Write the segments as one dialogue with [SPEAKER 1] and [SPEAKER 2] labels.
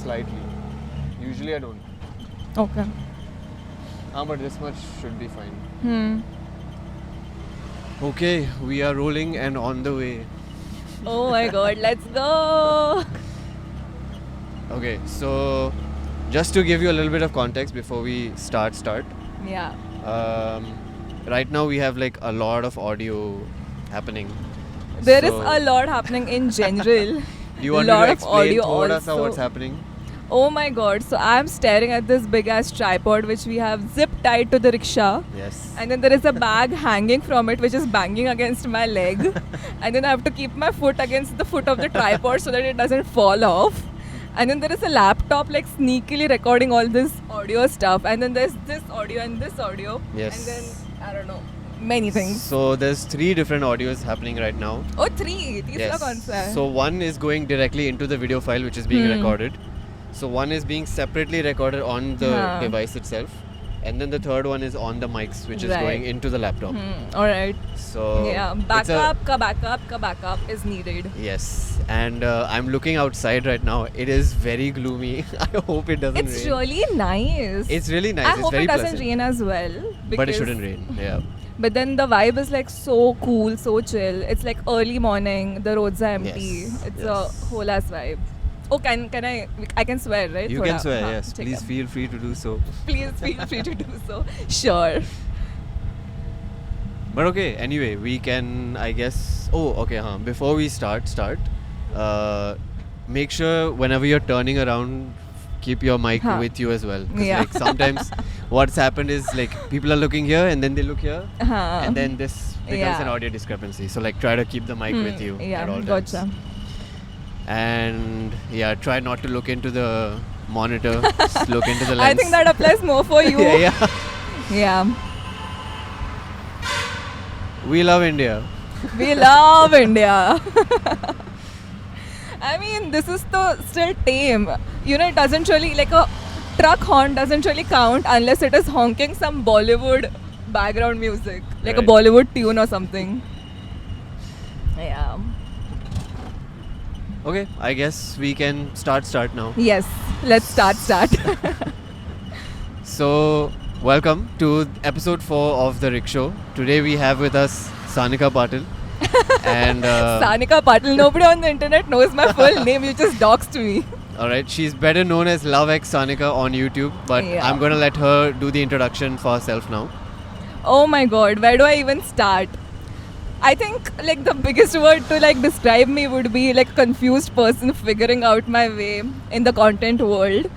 [SPEAKER 1] slightly. Usually I don't.
[SPEAKER 2] Okay.
[SPEAKER 1] But this much should be fine.
[SPEAKER 2] Hmm.
[SPEAKER 1] Okay, we are rolling and on the way.
[SPEAKER 2] Oh my god, let's go!
[SPEAKER 1] Okay, so just to give you a little bit of context before we start.
[SPEAKER 2] Yeah.
[SPEAKER 1] Right now we have like a lot of audio happening.
[SPEAKER 2] There is
[SPEAKER 1] So,
[SPEAKER 2] a lot happening in general.
[SPEAKER 1] Do you want
[SPEAKER 2] lot
[SPEAKER 1] me to
[SPEAKER 2] of
[SPEAKER 1] explain
[SPEAKER 2] audio
[SPEAKER 1] thoda sa
[SPEAKER 2] also.
[SPEAKER 1] what's happening?
[SPEAKER 2] Oh my god, so I'm staring at this big ass tripod which we have zip tied to the rickshaw.
[SPEAKER 1] Yes.
[SPEAKER 2] And then there is a bag hanging from it which is banging against my leg. And then I have to keep my foot against the foot of the tripod so that it doesn't fall off. And then there is a laptop like sneakily recording all this audio stuff. And then there's this audio and this audio.
[SPEAKER 1] Yes.
[SPEAKER 2] And then, I don't know, many things.
[SPEAKER 1] So there's 3 different audios happening right now.
[SPEAKER 2] Oh, 3. तीसरा कौन सा है?
[SPEAKER 1] So one is going directly into the video file which is being
[SPEAKER 2] Hmm.
[SPEAKER 1] recorded. So one is being separately recorded on the
[SPEAKER 2] Haan.
[SPEAKER 1] device itself. And then the third one is on the mics which is
[SPEAKER 2] Right.
[SPEAKER 1] going into the laptop.
[SPEAKER 2] Alright.
[SPEAKER 1] So
[SPEAKER 2] Yeah,
[SPEAKER 1] it's
[SPEAKER 2] backup is needed.
[SPEAKER 1] Yes. And I'm looking outside right now. It is very gloomy. I hope it doesn't
[SPEAKER 2] It's
[SPEAKER 1] rain.
[SPEAKER 2] really nice.
[SPEAKER 1] It's really nice.
[SPEAKER 2] I
[SPEAKER 1] It's
[SPEAKER 2] hope
[SPEAKER 1] very
[SPEAKER 2] it doesn't
[SPEAKER 1] pleasant.
[SPEAKER 2] rain as well.
[SPEAKER 1] But it
[SPEAKER 2] because-
[SPEAKER 1] shouldn't rain. Yeah.
[SPEAKER 2] But then the vibe is like so cool, so chill. It's like early morning. The roads are empty.
[SPEAKER 1] Yes,
[SPEAKER 2] It's
[SPEAKER 1] yes.
[SPEAKER 2] a whole ass vibe. Oh, can I can swear, right?
[SPEAKER 1] You
[SPEAKER 2] Thoda.
[SPEAKER 1] can swear,
[SPEAKER 2] हाँ,
[SPEAKER 1] yes.
[SPEAKER 2] ठीक
[SPEAKER 1] Please
[SPEAKER 2] है.
[SPEAKER 1] feel free to do so.
[SPEAKER 2] Please feel free to do so. Sure.
[SPEAKER 1] But okay, anyway, we can, I guess. Oh, okay, before we start, make sure whenever you're turning around, keep your mic
[SPEAKER 2] Haan.
[SPEAKER 1] with you as well. 'Cause
[SPEAKER 2] Yeah.
[SPEAKER 1] like sometimes what's happened is like people are looking here and then they look here,
[SPEAKER 2] हाँ.
[SPEAKER 1] and then this becomes
[SPEAKER 2] Yeah.
[SPEAKER 1] an audio discrepancy. So like try to keep the mic with you
[SPEAKER 2] Yeah,
[SPEAKER 1] at all
[SPEAKER 2] gotcha.
[SPEAKER 1] times. And yeah, try not to look into the monitor. Just look into the lens.
[SPEAKER 2] I think that applies more for you.
[SPEAKER 1] yeah.
[SPEAKER 2] Yeah.
[SPEAKER 1] We love India.
[SPEAKER 2] We love India. I mean, this is still tame. You know, it doesn't really, like a truck horn doesn't really count unless it is honking some Bollywood background music, like a
[SPEAKER 1] Right.
[SPEAKER 2] Bollywood tune or something. Yeah.
[SPEAKER 1] Okay, I guess we can start now.
[SPEAKER 2] Yes, let's start.
[SPEAKER 1] So, welcome to episode 4 of the Rickshaw. Today we have with us Sanika Patil. And
[SPEAKER 2] Sanika Patil. Nobody on the internet knows my full name. You just doxed me.
[SPEAKER 1] alright, she's better known as Love X Sanika on YouTube, but
[SPEAKER 2] Yeah.
[SPEAKER 1] I'm gonna let her do the introduction for herself now.
[SPEAKER 2] Oh my god, where do I even start? I think like the biggest word to like describe me would be like confused person figuring out my way in the content world.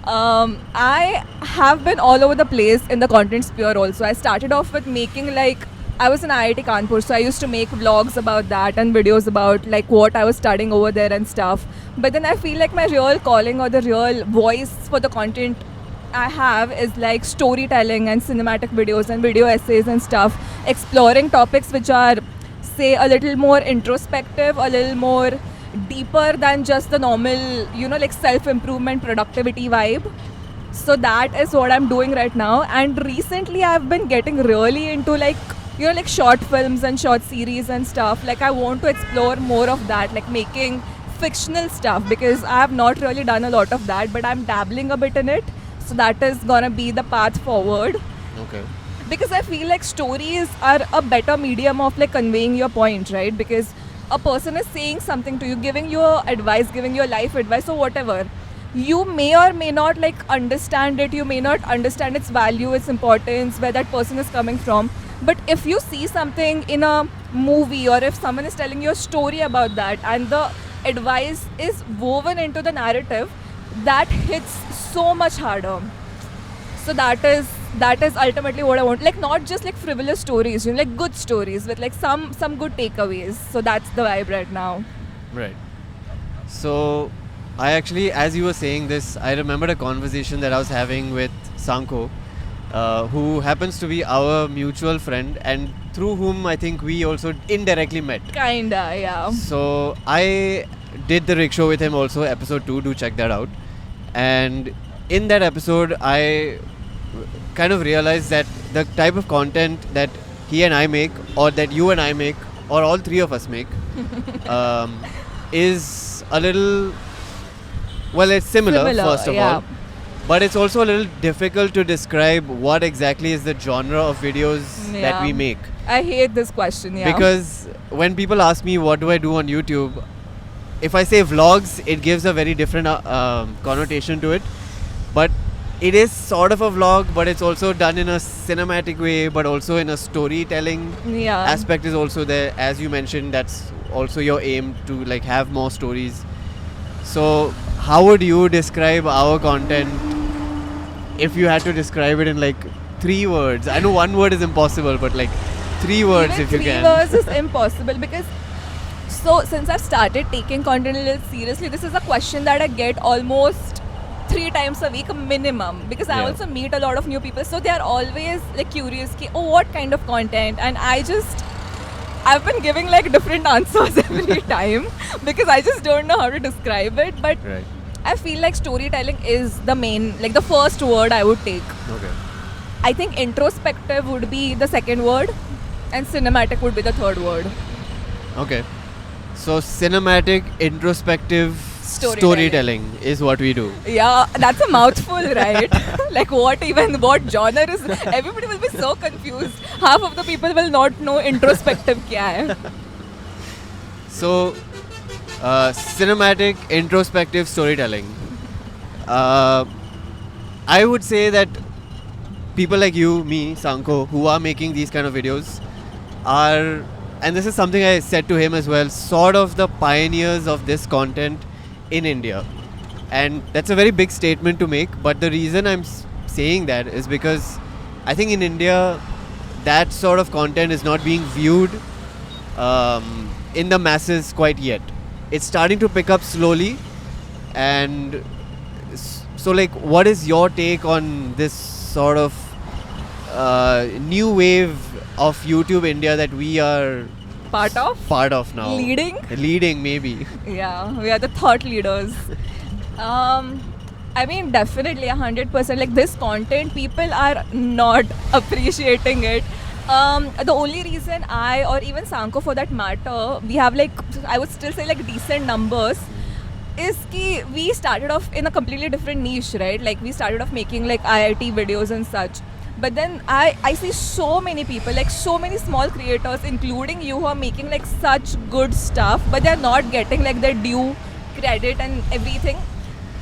[SPEAKER 2] I have been all over the place in the content sphere also. I started off with making like I was in IIT Kanpur, so I used to make vlogs about that and videos about like what I was studying over there and stuff. But then I feel like my real calling or the real voice for the content I have is like storytelling and cinematic videos and video essays and stuff, exploring topics which are, say, a little more introspective, a little more deeper than just the normal, you know, like self-improvement, productivity vibe. So that is what I'm doing right now. And recently I've been getting really into like, you know, like short films and short series and stuff. Like I want to explore more of that, like making fictional stuff, because I have not really done a lot of that, but I'm dabbling a bit in it. So that is gonna be the path forward,
[SPEAKER 1] Okay.
[SPEAKER 2] because I feel like stories are a better medium of like conveying your point, right? Because a person is saying something to you, giving you advice, giving you life advice or whatever. You may or may not like understand it. You may not understand its value, its importance, where that person is coming from. But if you see something in a movie, or if someone is telling you a story about that and the advice is woven into the narrative, that hits so much harder. So that is ultimately what I want. Like not just like frivolous stories, you know, like good stories with like some good takeaways. So that's the vibe right now.
[SPEAKER 1] Right. So, I actually, as you were saying this, I remembered a conversation that I was having with Sanko, who happens to be our mutual friend and through whom I think we also indirectly met.
[SPEAKER 2] Kinda, yeah.
[SPEAKER 1] So I did the Rickshaw with him also, episode 2, do check that out. And in that episode, I kind of realized that the type of content that he and I make, or that you and I make, or all three of us make, is a little Well, it's similar, first of
[SPEAKER 2] yeah.
[SPEAKER 1] all. But it's also a little difficult to describe what exactly is the genre of videos that we
[SPEAKER 2] Yeah.
[SPEAKER 1] make.
[SPEAKER 2] I hate this question, yeah.
[SPEAKER 1] Because when people ask me what do I do on YouTube, if I say vlogs, it gives a very different connotation to it. But it is sort of a vlog, but it's also done in a cinematic way, but also in a storytelling
[SPEAKER 2] yeah.
[SPEAKER 1] aspect is also there. As you mentioned, that's also your aim to like have more stories. So how would you describe our content if you had to describe it in like 3 words? I know one word is impossible, but like 3 words
[SPEAKER 2] Even
[SPEAKER 1] if you
[SPEAKER 2] 3
[SPEAKER 1] can.
[SPEAKER 2] words is impossible because since I've started taking content a little seriously, this is a question that I get almost 3 times a week minimum, because I
[SPEAKER 1] Yeah.
[SPEAKER 2] also meet a lot of new people, so they are always like curious ki, oh, what kind of content, and I've been giving like different answers every time because I just don't know how to describe it, but
[SPEAKER 1] Right.
[SPEAKER 2] I feel like storytelling is the main, like the first word I would take.
[SPEAKER 1] Okay.
[SPEAKER 2] I think introspective would be the second word and cinematic would be the third word.
[SPEAKER 1] Okay. So cinematic, introspective storytelling is what we do.
[SPEAKER 2] Yeah, that's a mouthful, right? Like what genre is, everybody will be so confused. Half of the people will not know introspective kya hai.
[SPEAKER 1] So cinematic, introspective storytelling. I would say that people like you, me, Sanko, who are making these kind of videos are, and this is something I said to him as well, sort of the pioneers of this content in India. And that's a very big statement to make, but the reason I'm saying that is because I think in India that sort of content is not being viewed in the masses quite yet. It's starting to pick up slowly, and so like what is your take on this sort of new wave of YouTube India that we are
[SPEAKER 2] Part of?
[SPEAKER 1] now?
[SPEAKER 2] Leading
[SPEAKER 1] Maybe.
[SPEAKER 2] Yeah, we are the thought leaders. I mean, definitely 100%. Like this content, people are not appreciating it. The only reason I, or even Sanko for that matter, we have like, I would still say like decent numbers, is ki we started off in a completely different niche, right? Like we started off making like IIT videos and such. But then I see so many people, like so many small creators, including you, who are making like such good stuff, but they're not getting like their due credit and everything.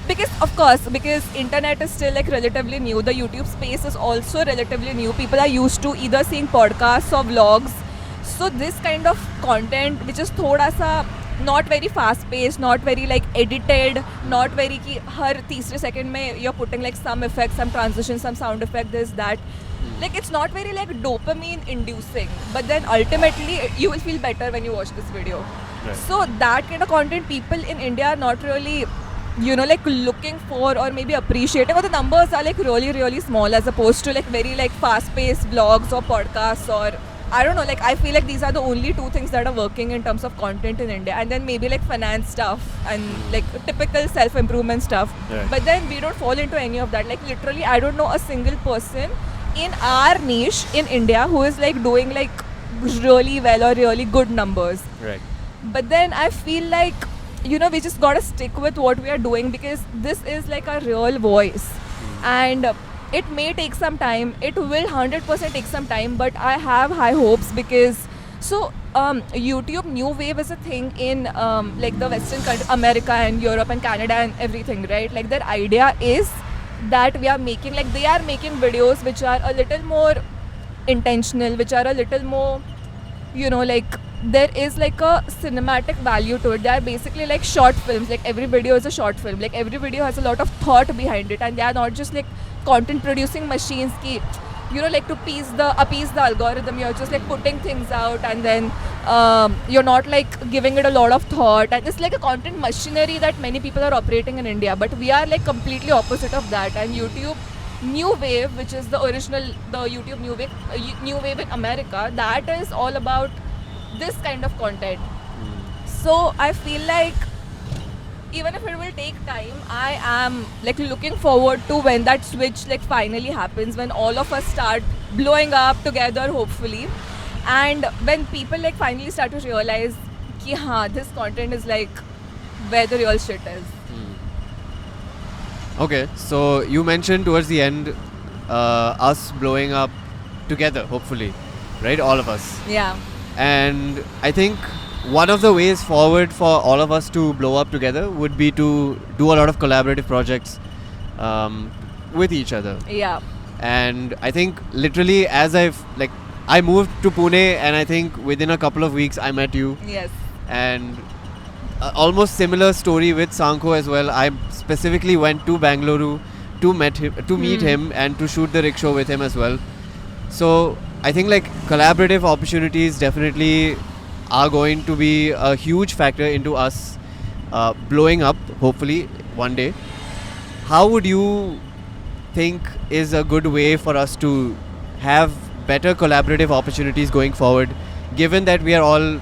[SPEAKER 2] Because internet is still like relatively new. The YouTube space is also relatively new. People are used to either seeing podcasts or vlogs. So this kind of content, which is thoda sa not very fast paced, not very like edited, not very ki har teesre second mein you're putting like some effects, some transition, some sound effect, this, that. Like it's not very like dopamine inducing. But then ultimately you will feel better when you watch this video.
[SPEAKER 1] Right.
[SPEAKER 2] So that kind of content people in India are not really, you know, like looking for or maybe appreciating, or the numbers are like really, really small as opposed to like very like fast paced vlogs or podcasts, or I don't know, like I feel like these are the only 2 things that are working in terms of content in India, and then maybe like finance stuff and like typical self-improvement stuff.
[SPEAKER 1] Right.
[SPEAKER 2] But then we don't fall into any of that. Like literally I don't know a single person in our niche in India who is like doing like really well or really good numbers.
[SPEAKER 1] Right.
[SPEAKER 2] But then I feel like, you know, we just gotta stick with what we are doing because this is like a real voice. And it may take some time, it will 100% take some time, but I have high hopes because YouTube New Wave is a thing in like the Western country, America and Europe and Canada and everything, right? Like their idea is that we are making, like they are making videos which are a little more intentional, which are a little more, you know, like there is like a cinematic value to it. They are basically like short films. Like every video is a short film. Like every video has a lot of thought behind it, and they are not just like content producing machines ki, you know, like to appease the algorithm. You're just like putting things out, and then you're not like giving it a lot of thought, and it's like a content machinery that many people are operating in India, but we are like completely opposite of that. And YouTube New Wave, which is the YouTube New Wave in America, that is all about this kind of content. So I feel like even if it will take time, I am like looking forward to when that switch like finally happens, when all of us start blowing up together, hopefully, and when people like finally start to realize ki this content is like where the real shit is.
[SPEAKER 1] Okay, so you mentioned towards the end us blowing up together, hopefully, right? All of us.
[SPEAKER 2] Yeah.
[SPEAKER 1] And I think one of the ways forward for all of us to blow up together would be to do a lot of collaborative projects with each other.
[SPEAKER 2] Yeah.
[SPEAKER 1] And I think literally as I moved to Pune, and I think within a couple of weeks I met you.
[SPEAKER 2] Yes.
[SPEAKER 1] And almost similar story with Sanko as well. I specifically went to Bangalore to meet him and to shoot the rickshaw with him as well. So I think like collaborative opportunities definitely are going to be a huge factor into us blowing up, hopefully one day. How would you think is a good way for us to have better collaborative opportunities going forward, given that we are all,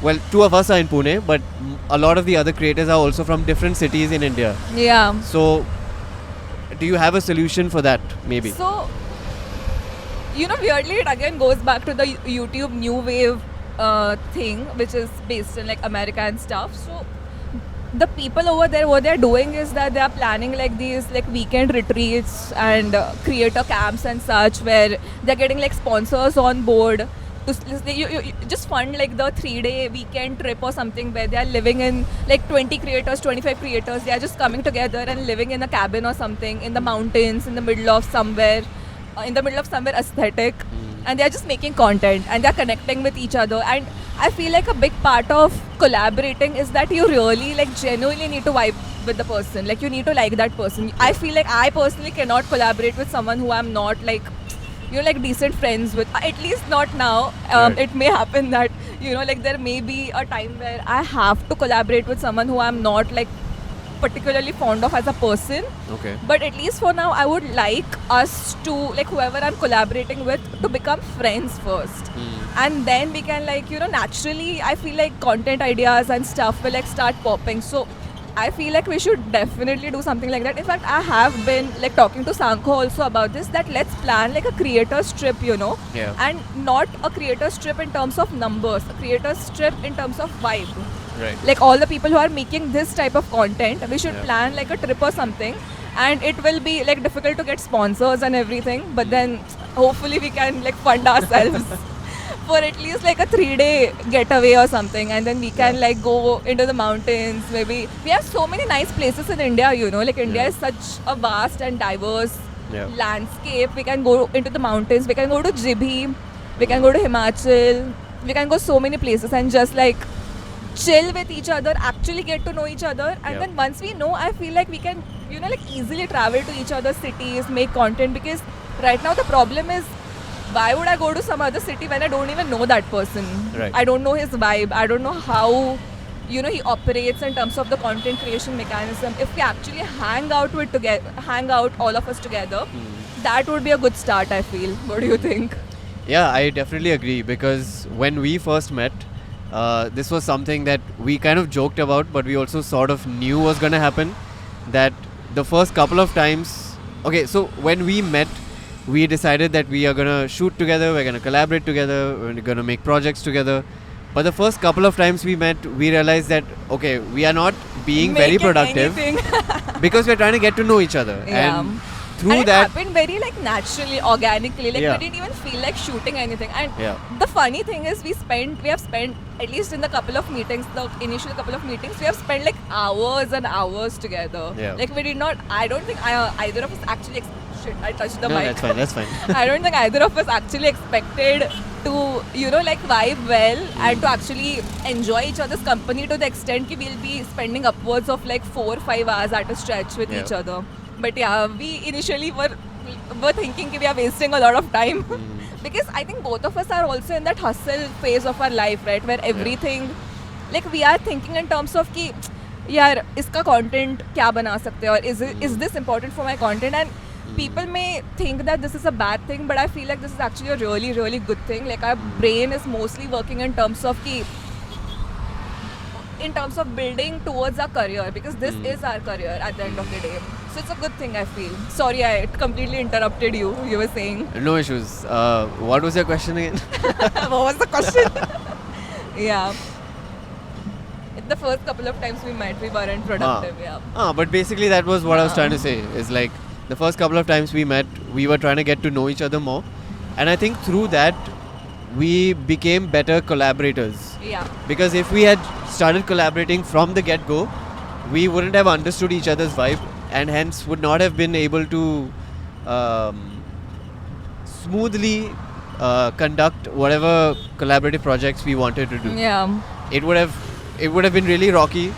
[SPEAKER 1] well, two of us are in Pune, but a lot of the other creators are also from different cities in India.
[SPEAKER 2] Yeah.
[SPEAKER 1] So do you have a solution for that, maybe?
[SPEAKER 2] So, weirdly, it again goes back to the YouTube new wave thing, which is based in like America and stuff. So, the people over there, what they're doing is that they are planning like these like weekend retreats and creator camps and such, where they're getting like sponsors on board to you just fund like the 3-day weekend trip or something, where they are living in like 20 creators, 25 creators. They are just coming together and living in a cabin or something in the mountains, in the middle of somewhere aesthetic, and they are just making content and they are connecting with each other. And I feel like a big part of collaborating is that you really like genuinely need to vibe with the person. Like you need to like that person. I feel like I personally cannot collaborate with someone who I'm not like like decent friends with, at least not now.
[SPEAKER 1] Right.
[SPEAKER 2] It may happen that like there may be a time where I have to collaborate with someone who I'm not like particularly fond of as a person.
[SPEAKER 1] Okay.
[SPEAKER 2] But at least for now, I would like us to, like whoever I'm collaborating with, to become friends first. And then we can like, naturally, I feel like content ideas and stuff will like start popping. So I feel like we should definitely do something like that. In fact, I have been like talking to Sanko also about this, that let's plan like a creator's trip,
[SPEAKER 1] Yeah.
[SPEAKER 2] and not a creator's trip in terms of numbers, a creator's trip in terms of vibe.
[SPEAKER 1] Right.
[SPEAKER 2] Like all the people who are making this type of content, we should
[SPEAKER 1] Yeah.
[SPEAKER 2] plan like a trip or something, and it will be like difficult to get sponsors and everything, but then hopefully we can like fund ourselves for at least like a 3-day getaway or something, and then we can like go into the mountains. Maybe we have so many nice places in India, like India
[SPEAKER 1] Yeah.
[SPEAKER 2] is such a vast and diverse
[SPEAKER 1] Yeah.
[SPEAKER 2] landscape. We can go into the mountains, we can go to Jibhi, we can go to Himachal, we can go so many places and just like chill with each other, actually get to know each other, and
[SPEAKER 1] Yeah.
[SPEAKER 2] then once we know, I feel like we can like easily travel to each other's cities, make content. Because right now the problem is, why would I go to some other city when I don't even know that person?
[SPEAKER 1] Right.
[SPEAKER 2] I don't know his vibe, I don't know how he operates in terms of the content creation mechanism. If we actually hang out all of us together, that would be a good start, I feel. What do you think?
[SPEAKER 1] Yeah, I definitely agree, because when we first met, this was something that we kind of joked about, but we also sort of knew was going to happen. That the first couple of times, okay, so when we met, we decided that we are going to shoot together, we're going to collaborate together, we're going to make projects together. But the first couple of times we met, we realized that, okay, we are not being very
[SPEAKER 2] Making
[SPEAKER 1] productive
[SPEAKER 2] anything.
[SPEAKER 1] because we're trying to get to know each other.
[SPEAKER 2] Yeah.
[SPEAKER 1] And through
[SPEAKER 2] and it
[SPEAKER 1] that,
[SPEAKER 2] happened very like naturally, organically. Like
[SPEAKER 1] Yeah.
[SPEAKER 2] we didn't even feel like shooting anything. And
[SPEAKER 1] Yeah.
[SPEAKER 2] the funny thing is, we have spent at least in the couple of meetings, the initial couple of meetings, we have spent like hours and hours together.
[SPEAKER 1] Yeah.
[SPEAKER 2] Like we did not. I don't think either of us actually. Shit, I touched the
[SPEAKER 1] no,
[SPEAKER 2] mic.
[SPEAKER 1] that's fine.
[SPEAKER 2] I don't think either of us actually expected to, like vibe well and to actually enjoy each other's company to the extent that we'll be spending upwards of like 4 or 5 hours at a stretch with
[SPEAKER 1] Yeah.
[SPEAKER 2] each other. But yeah, we initially were thinking that we are wasting a lot of time. Because I think both of us are also in that hustle phase of our life, right? Where everything, like we are thinking in terms of कि यार इसका content क्या बना सकते हैं, or is this important for my content? And people may think that this is a bad thing, but I feel like this is actually a really, really good thing. Like our brain is mostly working in terms of building towards our career, because this is our career at the end of the day. So it's a good thing, I feel. Sorry, I completely interrupted you. You were saying.
[SPEAKER 1] No issues. What was your question again?
[SPEAKER 2] What was the question? Yeah. the first couple of times we met, we weren't productive. Yeah.
[SPEAKER 1] But basically that was what I was trying to say. Is like the first couple of times we met, we were trying to get to know each other more, and I think through that we became better collaborators.
[SPEAKER 2] Yeah.
[SPEAKER 1] Because if we had started collaborating from the get-go, we wouldn't have understood each other's vibe, and hence would not have been able to smoothly conduct whatever collaborative projects we wanted to do.
[SPEAKER 2] Yeah.
[SPEAKER 1] It would have been really rocky,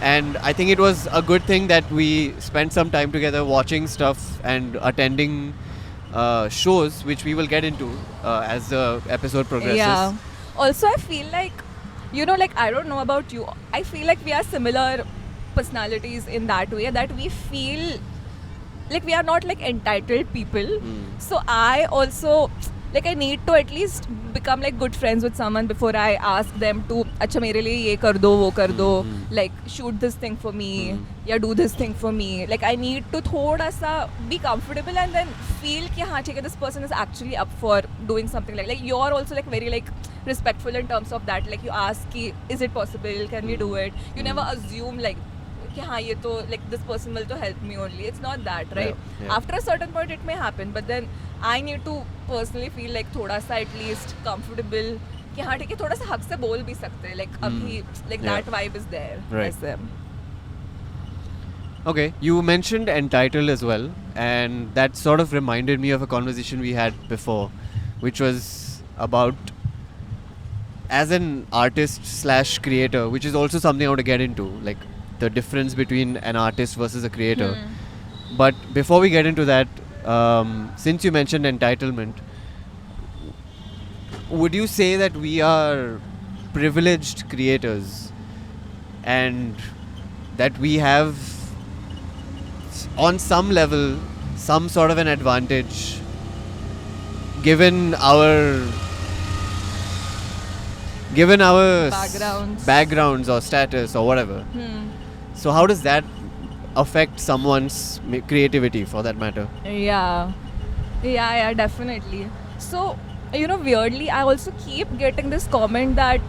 [SPEAKER 1] and I think it was a good thing that we spent some time together watching stuff and attending shows, which we will get into as the episode progresses.
[SPEAKER 2] Yeah. Also, I feel like, like I don't know about you, I feel like we are similar personalities in that way, that we feel like we are not like entitled people. So I also like I need to at least become like good friends with someone before I ask them to अच्छा मेरे लिए ये कर दो वो कर दो, like shoot this thing for me या do this thing for me. Like I need to थोड़ा सा be comfortable and then feel कि हाँ ठीक है, this person is actually up for doing something like you're also like very like respectful in terms of that. Like you ask कि is it possible, can we do it? You never assume like कि हाँ ये तो like this person will to help me only. It's not that, right?
[SPEAKER 1] Yeah.
[SPEAKER 2] After a certain point it may happen, but then I need to personally feel like थोड़ा सा at least comfortable कि हाँ ठीक है, थोड़ा सा हक से बोल भी सकते हैं, like अभी like
[SPEAKER 1] Yeah.
[SPEAKER 2] that vibe is there.
[SPEAKER 1] Right.
[SPEAKER 2] ऐसे.
[SPEAKER 1] Okay, you mentioned entitled as well, and that sort of reminded me of a conversation we had before, which was about as an artist / creator, which is also something I want to get into, like the difference between an artist versus a creator. But before we get into that, since you mentioned entitlement, would you say that we are privileged creators and that we have on some level some sort of an advantage given our backgrounds or status or whatever? So how does that affect someone's creativity, for that matter?
[SPEAKER 2] Yeah, definitely. So, weirdly, I also keep getting this comment that,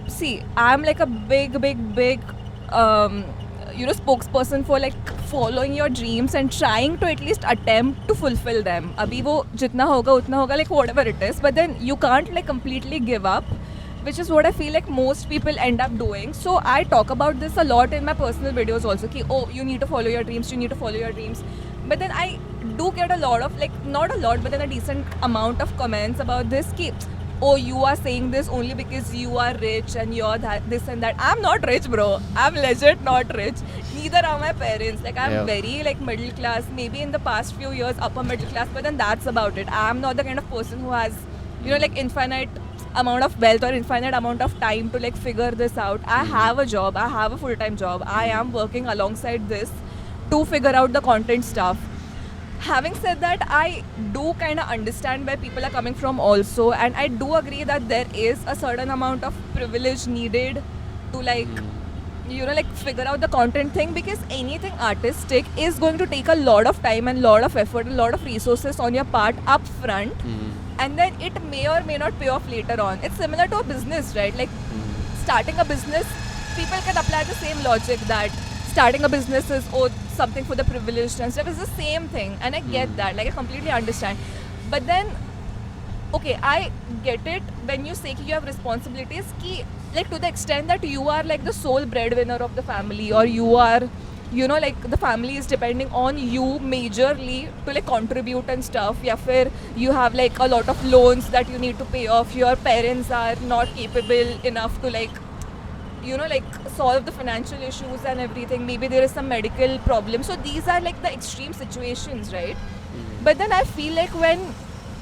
[SPEAKER 2] see, I'm like a big, spokesperson for like following your dreams and trying to at least attempt to fulfill them. Abhi wo jitna hoga, utna hoga, like whatever it is. But then you can't like completely give up, which is what I feel like most people end up doing. So I talk about this a lot in my personal videos also, ki, oh, you need to follow your dreams, But then I do get a lot of, like, not a lot, but then a decent amount of comments about this, ki, oh, you are saying this only because you are rich and you're that, this and that. I'm not rich, bro. I'm legit not rich. Neither are my parents. Like, I'm very, like, middle class. Maybe in the past few years, upper middle class, but then that's about it. I'm not the kind of person who has, like, infinite amount of wealth or infinite amount of time to like figure this out. I have a job, I have a full-time job, I am working alongside this to figure out the content stuff. Having said that, I do kind of understand where people are coming from also, and I do agree that there is a certain amount of privilege needed to like like figure out the content thing, because anything artistic is going to take a lot of time and lot of effort, a lot of resources on your part up front. And then it may or may not pay off later on. It's similar to a business, right? Like starting a business, people can apply the same logic that starting a business is something for the privileged and stuff. It's the same thing, and I get that. Like I completely understand. But then, okay, I get it when you say you have responsibilities. Ki, like to the extent that you are like the sole breadwinner of the family, or you are, like the family is depending on you majorly to like contribute and stuff. Yeah, फिर you have like a lot of loans that you need to pay off. Your parents are not capable enough to like, like solve the financial issues and everything. Maybe there is some medical problem. So these are like the extreme situations, right? But then I feel like when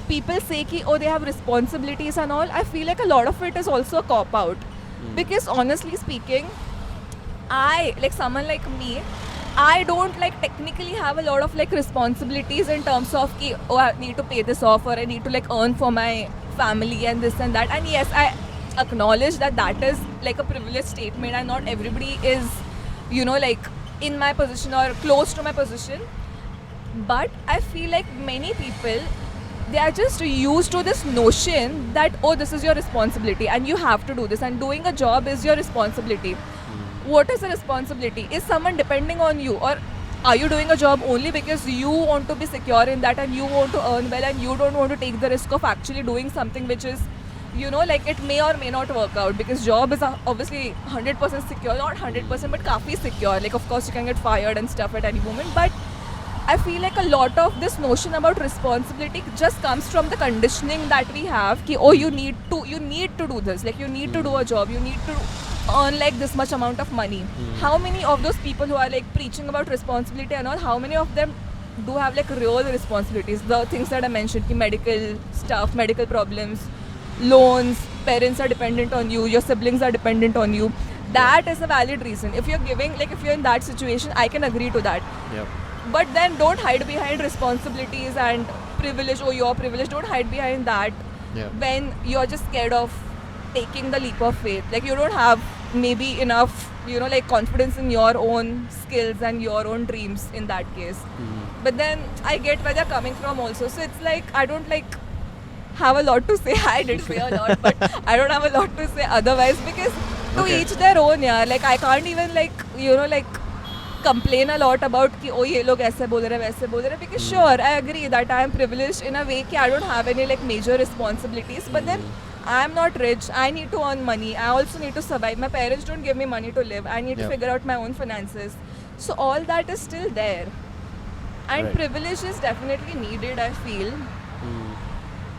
[SPEAKER 2] people say ki, oh, they have responsibilities and all, I feel like a lot of it is also a cop out. Because honestly speaking, I, like someone like me, I don't like technically have a lot of like responsibilities in terms of ki, oh, I need to pay this off, or I need to like earn for my family and this and that. And yes, I acknowledge that that is like a privileged statement, and not everybody is, like in my position or close to my position. But I feel like many people they are just used to this notion that, oh, this is your responsibility and you have to do this, and doing a job is your responsibility. What is the responsibility? Is someone depending on you, or are you doing a job only because you want to be secure in that and you want to earn well and you don't want to take the risk of actually doing something which is, you know, like it may or may not work out, because job is obviously 100% secure, not 100% but kafi secure. Like of course you can get fired and stuff at any moment, but I feel like a lot of this notion about responsibility just comes from the conditioning that we have ki, oh, you need to do this, like you need to do a job, you need to earn like this much amount of money. How many of those people who are like preaching about responsibility and all, how many of them do have like real responsibilities? The things that I mentioned, ki medical stuff, medical problems, loans, parents are dependent on you, your siblings are dependent on you. That is a valid reason. If you're giving, like if you're in that situation, I can agree to that.
[SPEAKER 1] Yep.
[SPEAKER 2] But then don't hide behind responsibilities and privilege. Oh, you're privileged. Don't hide behind that when you're just scared of taking the leap of faith. Like you don't have maybe enough, you know, like confidence in your own skills and your own dreams in that case. But then I get where they're coming from also. So it's like I don't like have a lot to say. I did say a lot, but I don't have a lot to say otherwise, because to each their own, yeah. Like I can't even like, you know, like complain a lot about कि oh ये लोग ऐसे बोल रहे हैं वैसे बोल रहे हैं, because sure I agree that I am privileged in a way कि I don't have any like major responsibilities, but then I am not rich, I need to earn money, I also need to survive, my parents don't give me money to live, I need to figure out my own finances, so all that is still there, and privilege is definitely needed, I feel,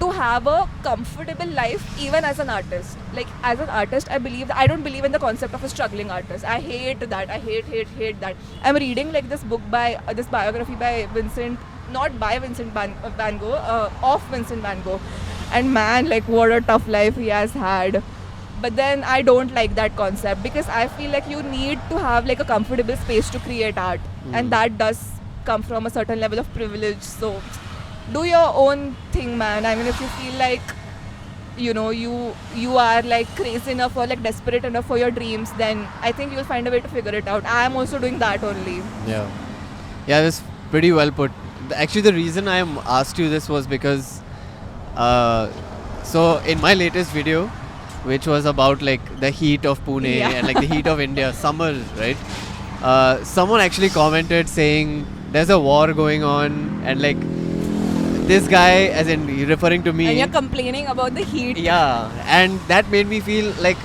[SPEAKER 2] to have a comfortable life even as an artist. Like as an artist, I don't believe in the concept of a struggling artist. I hate that. I hate that. I'm reading like this book by this biography by Vincent, not by Vincent Van Gogh, of Vincent Van Gogh, and man, like what a tough life he has had. But then I don't like that concept, because I feel like you need to have like a comfortable space to create art, and that does come from a certain level of privilege. So do your own thing, man. I mean, if you feel like, you know, you are like crazy enough or like desperate enough for your dreams, then I think you'll find a way to figure it out. I am also doing that only.
[SPEAKER 1] Yeah, that's pretty well put. Actually, the reason I asked you this was because so in my latest video, which was about like the heat of Pune and like the heat of India, summer, right? Someone actually commented saying there's a war going on, and like this guy, as in referring to me,
[SPEAKER 2] and you're complaining about the heat.
[SPEAKER 1] Yeah, and that made me feel like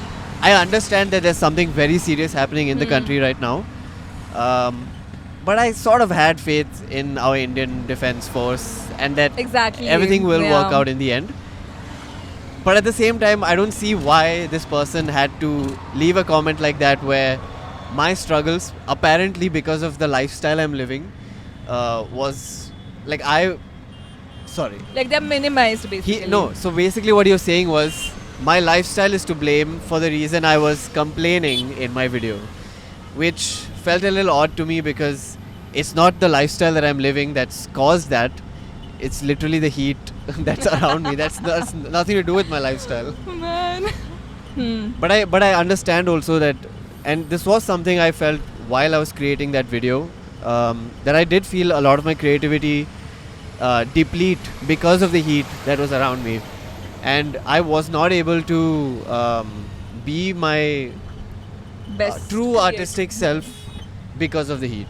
[SPEAKER 1] I understand that there's something very serious happening in the country right now, but I sort of had faith in our Indian Defence Force and that everything will work out in the end. But at the same time, I don't see why this person had to leave a comment like that, where my struggles, apparently because of the lifestyle I'm living, was like
[SPEAKER 2] like they're minimized basically.
[SPEAKER 1] So basically what you're saying was my lifestyle is to blame for the reason I was complaining in my video, which felt a little odd to me, because it's not the lifestyle that I'm living that's caused that. It's literally the heat that's around me. That's nothing to do with my lifestyle.
[SPEAKER 2] Man.
[SPEAKER 1] But I understand also that, and this was something I felt while I was creating that video, that I did feel a lot of my creativity deplete because of the heat that was around me, and I was not able to be my
[SPEAKER 2] Best
[SPEAKER 1] true artistic self because of the heat.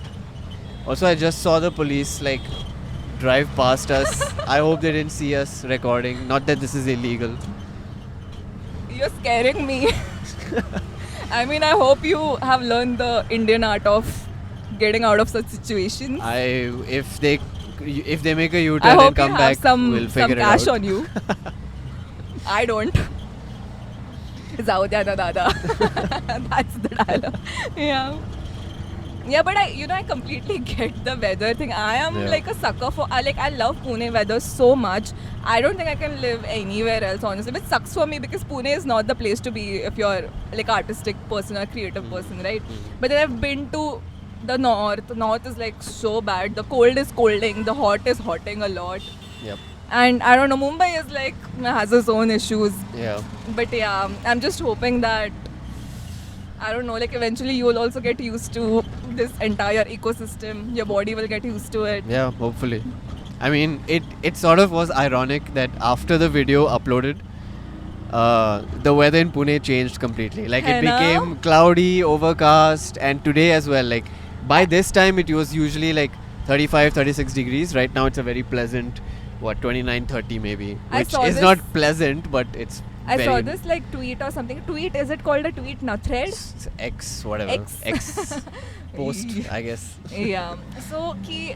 [SPEAKER 1] Also, I just saw the police like drive past us. I hope they didn't see us recording. Not that this is illegal.
[SPEAKER 2] You're scaring me. I mean, I hope you have learned the Indian art of getting out of such situations.
[SPEAKER 1] If they make a U-turn and come back, we'll figure it out.
[SPEAKER 2] Some cash on you. I don't. Zaudya da dada. That's the dialogue. Yeah, but I completely get the weather thing. I am like a sucker for, I love Pune weather so much. I don't think I can live anywhere else, honestly. Which sucks for me, because Pune is not the place to be if you're like artistic person or creative person, right? But then I've been to the north. The north is like so bad. The cold is colding. The hot is hotting a lot.
[SPEAKER 1] Yep.
[SPEAKER 2] And I don't know, Mumbai is like, has its own issues.
[SPEAKER 1] Yeah.
[SPEAKER 2] But yeah, I'm just hoping that, I don't know, like eventually you will also get used to this entire ecosystem. Your body will get used to it.
[SPEAKER 1] Yeah, hopefully. I mean, it sort of was ironic that after the video uploaded, the weather in Pune changed completely. Like it
[SPEAKER 2] है ना?
[SPEAKER 1] became cloudy, overcast, and today as well. Like by this time, it was usually like 35, 36 degrees. Right now, it's a very pleasant, 29, 30 maybe,
[SPEAKER 2] I
[SPEAKER 1] which
[SPEAKER 2] saw
[SPEAKER 1] is
[SPEAKER 2] this-
[SPEAKER 1] not pleasant, but it's
[SPEAKER 2] I
[SPEAKER 1] very
[SPEAKER 2] saw this like tweet or something. Tweet, is it called a tweet? Now thread?
[SPEAKER 1] X whatever
[SPEAKER 2] X.
[SPEAKER 1] post, I guess.
[SPEAKER 2] Yeah. So ki,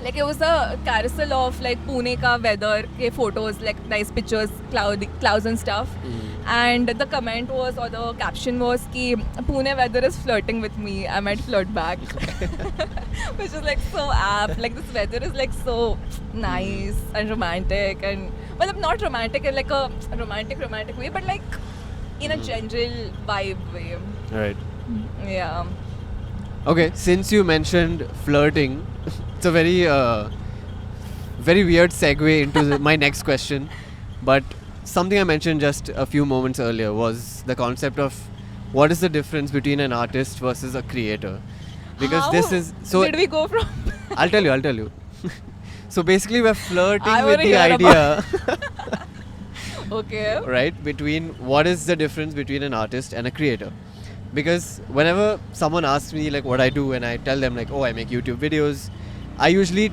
[SPEAKER 2] like it was a carousel of like Pune ka weather, ke photos, like nice pictures, clouds and stuff. And the comment was, or the caption was ki Pune weather is flirting with me. I might flirt back, which is like so apt. Like this weather is like so nice and romantic, and well, not romantic in like a romantic way, but like in a general vibe way.
[SPEAKER 1] Right.
[SPEAKER 2] Yeah.
[SPEAKER 1] Okay, since you mentioned flirting, it's a very very weird segue into my next question. But something I mentioned just a few moments earlier was the concept of what is the difference between an artist versus a creator. Because
[SPEAKER 2] How
[SPEAKER 1] this is so.
[SPEAKER 2] did we go from?
[SPEAKER 1] I'll tell you. So basically, we're flirting
[SPEAKER 2] I
[SPEAKER 1] with
[SPEAKER 2] wanna
[SPEAKER 1] the
[SPEAKER 2] hear
[SPEAKER 1] idea,
[SPEAKER 2] Okay.
[SPEAKER 1] right? Between what is the difference between an artist and a creator? Because whenever someone asks me like what I do, and I tell them like, oh, I make YouTube videos, I usually,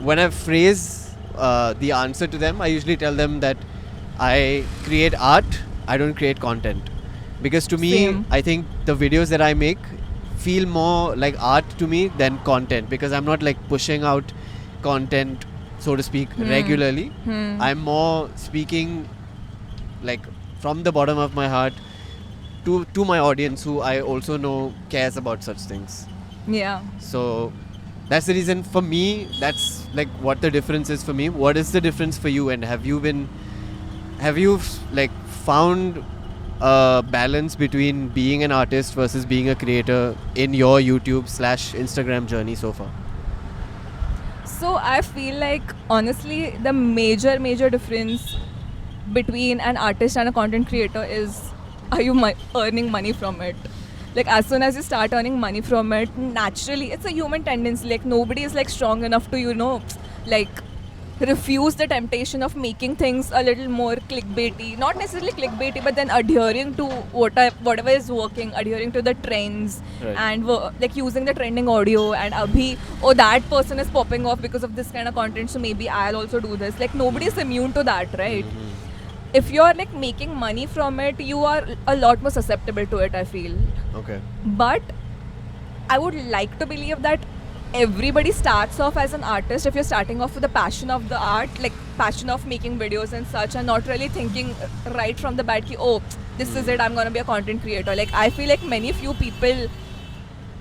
[SPEAKER 1] when I phrase the answer to them, I usually tell them that I create art, I don't create content. Because to me,
[SPEAKER 2] Same.
[SPEAKER 1] I think the videos that I make feel more like art to me than content, because I'm not like pushing out content, so to speak, regularly. I'm more speaking like from the bottom of my heart to my audience, who I also know cares about such things.
[SPEAKER 2] Yeah.
[SPEAKER 1] So that's the reason for me. That's like what the difference is for me. What is the difference for you? And have you like found a balance between being an artist versus being a creator in your YouTube/Instagram journey so far?
[SPEAKER 2] So I feel like honestly the major difference between an artist and a content creator is, are you earning money from it? Like as soon as you start earning money from it, naturally it's a human tendency. Like nobody is like strong enough to like refuse the temptation of making things a little more clickbaity. Not necessarily clickbaity, but then adhering to whatever is working, adhering to the trends,
[SPEAKER 1] Right.
[SPEAKER 2] and like using the trending audio. And abhi, oh, that person is popping off because of this kind of content, so maybe I'll also do this. Like nobody is immune to that, right? If you're like making money from it, you are a lot more susceptible to it, I feel.
[SPEAKER 1] Okay.
[SPEAKER 2] But I would like to believe that everybody starts off as an artist if you're starting off with the passion of the art, like passion of making videos and such, and not really thinking right from the bat ki, oh, this is it, I'm gonna be a content creator. Like I feel like many few people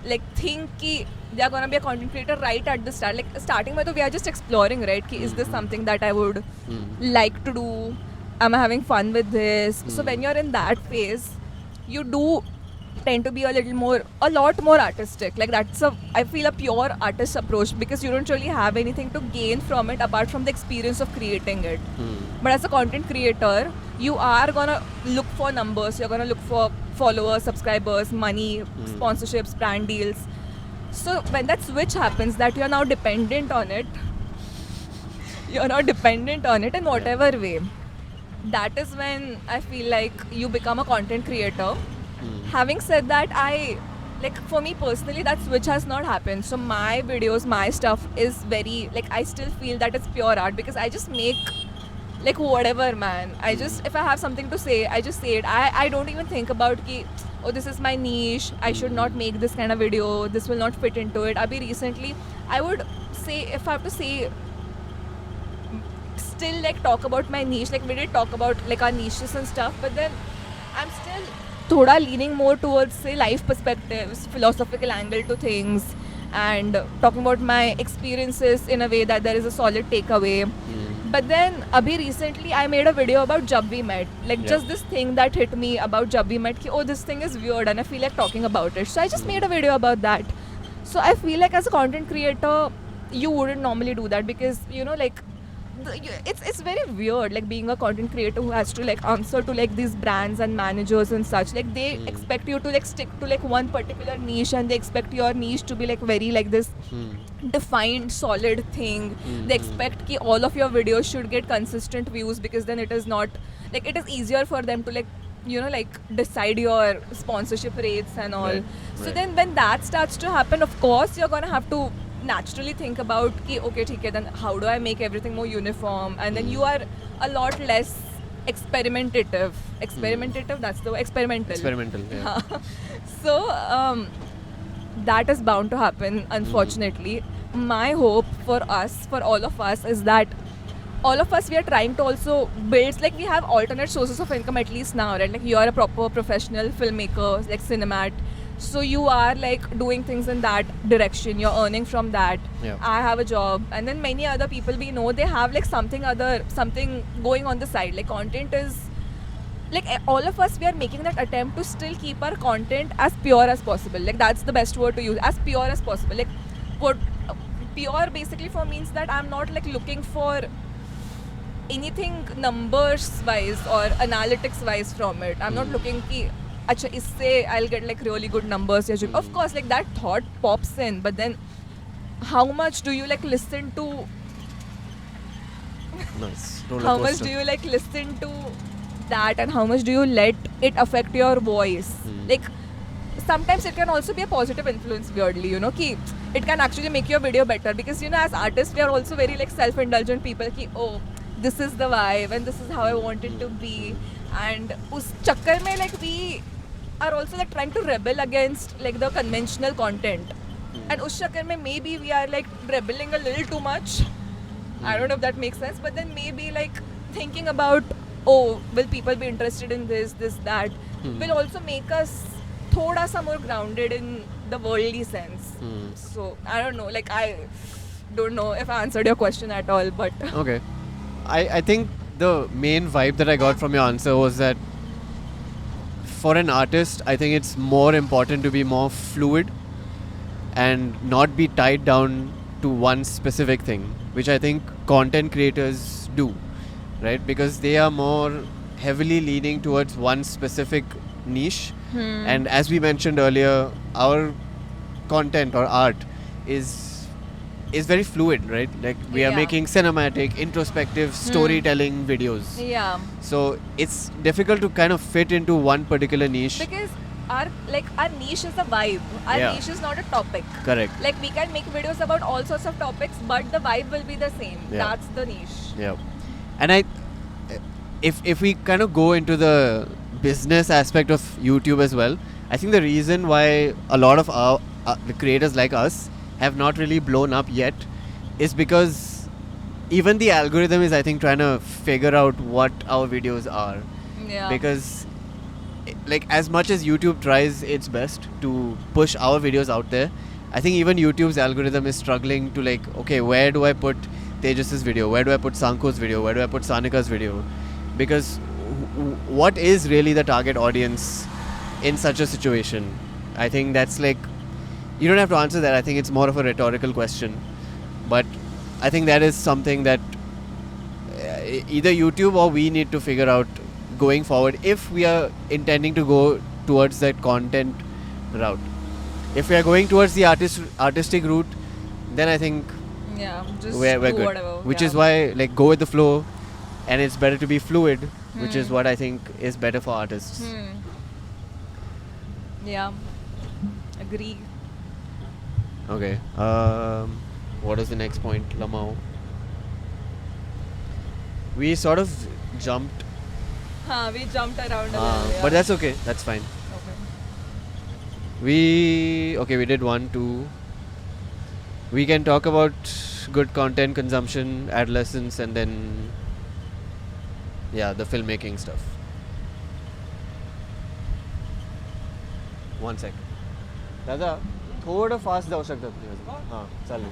[SPEAKER 2] like think ki they are gonna be a content creator right at the start. Like starting with, we are just exploring, right? Ki, is this something that I would like to do? Am I having fun with this? So when you're in that phase, you do tend to be a lot more artistic. Like that's I feel a pure artist approach, because you don't really have anything to gain from it apart from the experience of creating it. But as a content creator, you are gonna look for numbers, you're gonna look for followers, subscribers, money, sponsorships, brand deals. So when that switch happens, that you're now dependent on it, in whatever way, that is when I feel like you become a content creator. Having said that, for me personally, that switch has not happened. So my videos, my stuff is very, like, I still feel that it's pure art, because I just make like whatever, man. If I have something to say, I just say it. I don't even think about ki, oh, this is my niche, I should not make this kind of video, this will not fit into it. Abhi recently, I would say, if I have to say, still like talk about my niche, like we did talk about like our niches and stuff, but then I'm still thoda leaning more towards say life perspectives, philosophical angle to things, and talking about my experiences in a way that there is a solid takeaway. But then abhi recently I made a video about Jab We Met, like just this thing that hit me about Jab We Met ki, oh, this thing is weird and I feel like talking about it, so I just made a video about that. So I feel like as a content creator you wouldn't normally do that, because like it's very weird, like being a content creator who has to like answer to like these brands and managers and such. Like they expect you to like stick to like one particular niche, and they expect your niche to be like very like this defined solid thing. They expect ki all of your videos should get consistent views, because then it is not like, it is easier for them to like, you know, like decide your sponsorship rates and all.
[SPEAKER 1] Right,
[SPEAKER 2] So
[SPEAKER 1] right.
[SPEAKER 2] then when that starts to happen, of course you're gonna have to naturally think about ki, okay, theek hai, then how do I make everything more uniform, and then you are a lot less experimentative, that's the word,
[SPEAKER 1] Experimental. Yeah.
[SPEAKER 2] so that is bound to happen, unfortunately. My hope for us, for all of us, is that all of us, we are trying to also build, like we have alternate sources of income at least now, right? Like you are a proper professional filmmaker, like cinemat, so you are like doing things in that direction, you're earning from that.
[SPEAKER 1] Yeah.
[SPEAKER 2] I have a job, and then many other people we know, they have like something going on the side. Like content is like all of us, we are making that attempt to still keep our content as pure as possible. Like that's the best word to use, as pure as possible. Like what pure basically for means that I'm not like looking for anything numbers wise or analytics wise from it. I'm not looking ki acha isse I'll get like really good numbers. Of course, like that thought pops in, but then how much do you like listen to?
[SPEAKER 1] Nice. Roller
[SPEAKER 2] How much
[SPEAKER 1] coaster.
[SPEAKER 2] do you like listen to that, and how much do you let it affect your voice? Like sometimes it can also be a positive influence, weirdly, you know, ki it can actually make your video better, because you know, as artists we are also very like self-indulgent people ki, oh, this is the vibe and this is how I want it to be, and us chakkar mein like we are also like trying to rebel against like the conventional content, and us chakkar mein maybe we are like rebelling a little too much. I don't know if that makes sense, but then maybe like thinking about, oh, will people be interested in this, that, will also make us thoda sa more grounded in the worldly sense. So I don't know, like I don't know if I answered your question at all, but
[SPEAKER 1] Okay. I think the main vibe that I got from your answer was that for an artist, I think it's more important to be more fluid and not be tied down to one specific thing, which I think content creators do, right? Because they are more heavily leaning towards one specific niche. And as we mentioned earlier, our content or art is very fluid, right? Like we are
[SPEAKER 2] Yeah.
[SPEAKER 1] making cinematic, introspective, storytelling videos.
[SPEAKER 2] yeah,
[SPEAKER 1] So it's difficult to kind of fit into one particular niche.
[SPEAKER 2] because our niche is a vibe. Our
[SPEAKER 1] Yeah.
[SPEAKER 2] niche is not a topic.
[SPEAKER 1] Correct.
[SPEAKER 2] Like we can make videos about all sorts of topics, but the vibe will be the same.
[SPEAKER 1] Yeah.
[SPEAKER 2] That's the niche.
[SPEAKER 1] Yeah. And if we kind of go into the business aspect of YouTube as well, I think the reason why a lot of our the creators like us have not really blown up yet is because even the algorithm is, I think, trying to figure out what our videos are.
[SPEAKER 2] Yeah.
[SPEAKER 1] Because like as much as YouTube tries its best to push our videos out there, I think even YouTube's algorithm is struggling to like, okay, where do I put Tejas's video? Where do I put Sanko's video? Where do I put Sanika's video? Because what is really the target audience in such a situation? I think that's like, you don't have to answer that. I think it's more of a rhetorical question. But I think that is something that either YouTube or we need to figure out going forward if we are intending to go towards that content route. If we are going towards the artistic route, then I think
[SPEAKER 2] Yeah, just
[SPEAKER 1] we're
[SPEAKER 2] do
[SPEAKER 1] good.
[SPEAKER 2] whatever.
[SPEAKER 1] Which
[SPEAKER 2] yeah.
[SPEAKER 1] is why, like, go with the flow, and it's better to be fluid, which is what I think is better for artists.
[SPEAKER 2] Yeah. Agree.
[SPEAKER 1] Okay. What is the next point, Lamau? We sort of jumped,
[SPEAKER 2] We jumped around a little. Yeah.
[SPEAKER 1] but that's okay. That's fine.
[SPEAKER 2] okay.
[SPEAKER 1] We did 1, 2. We can talk about good content consumption, adolescence, and then the filmmaking stuff. 1 sec. दादा थोड़ा fast जाऊ शकता तुम्ही हां चालेल.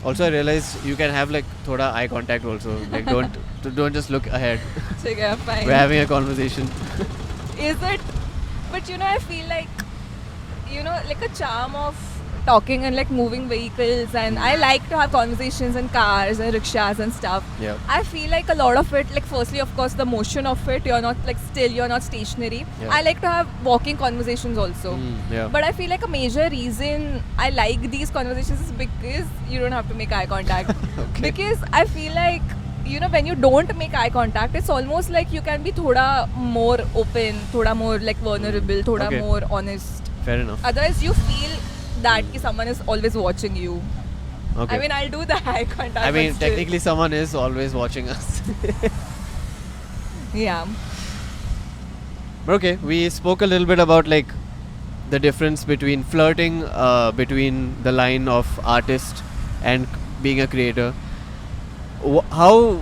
[SPEAKER 1] Also, I realized you can have like thoda eye contact also. Like don't just look ahead.
[SPEAKER 2] ठीक है, fine.
[SPEAKER 1] We're having a conversation.
[SPEAKER 2] Is it? But you know, I feel like, you know, like a charm of talking and like moving vehicles, and I like to have conversations in cars and rickshaws and stuff.
[SPEAKER 1] Yeah.
[SPEAKER 2] I feel like a lot of it, like firstly, of course, the motion of it, you're not like still, you're not stationary.
[SPEAKER 1] Yeah.
[SPEAKER 2] I like to have walking conversations also.
[SPEAKER 1] Yeah.
[SPEAKER 2] But I feel like a major reason I like these conversations is because you don't have to make eye contact.
[SPEAKER 1] Okay.
[SPEAKER 2] Because I feel like, you know, when you don't make eye contact, it's almost like you can be thoda more open, thoda more like vulnerable, thoda
[SPEAKER 1] Okay.
[SPEAKER 2] more honest.
[SPEAKER 1] Fair enough.
[SPEAKER 2] Otherwise, you feel that ki someone is always watching you.
[SPEAKER 1] Okay.
[SPEAKER 2] I mean, I'll do the eye contact.
[SPEAKER 1] I mean,
[SPEAKER 2] but still.
[SPEAKER 1] technically, someone is always watching us.
[SPEAKER 2] Yeah.
[SPEAKER 1] But okay, we spoke a little bit about like the difference between flirting between the line of artist and being a creator. How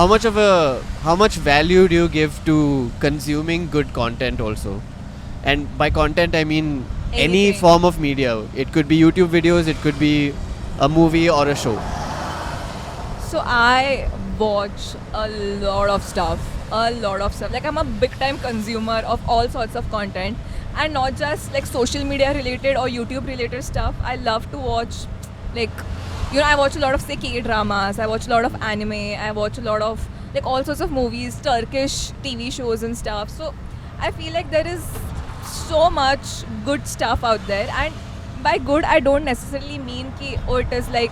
[SPEAKER 1] much value do you give to consuming good content also? And by content I mean any
[SPEAKER 2] Anything.
[SPEAKER 1] form of media. It could be YouTube videos, it could be a movie or a show.
[SPEAKER 2] So I watch a lot of stuff. Like I'm a big time consumer of all sorts of content, and not just like social media related or YouTube related stuff. I love to watch, like, you know, I watch a lot of say K-dramas, I watch a lot of anime, I watch a lot of like all sorts of movies, Turkish TV shows and stuff. So I feel like there is so much good stuff out there, and by good I don't necessarily mean ki oh it is like,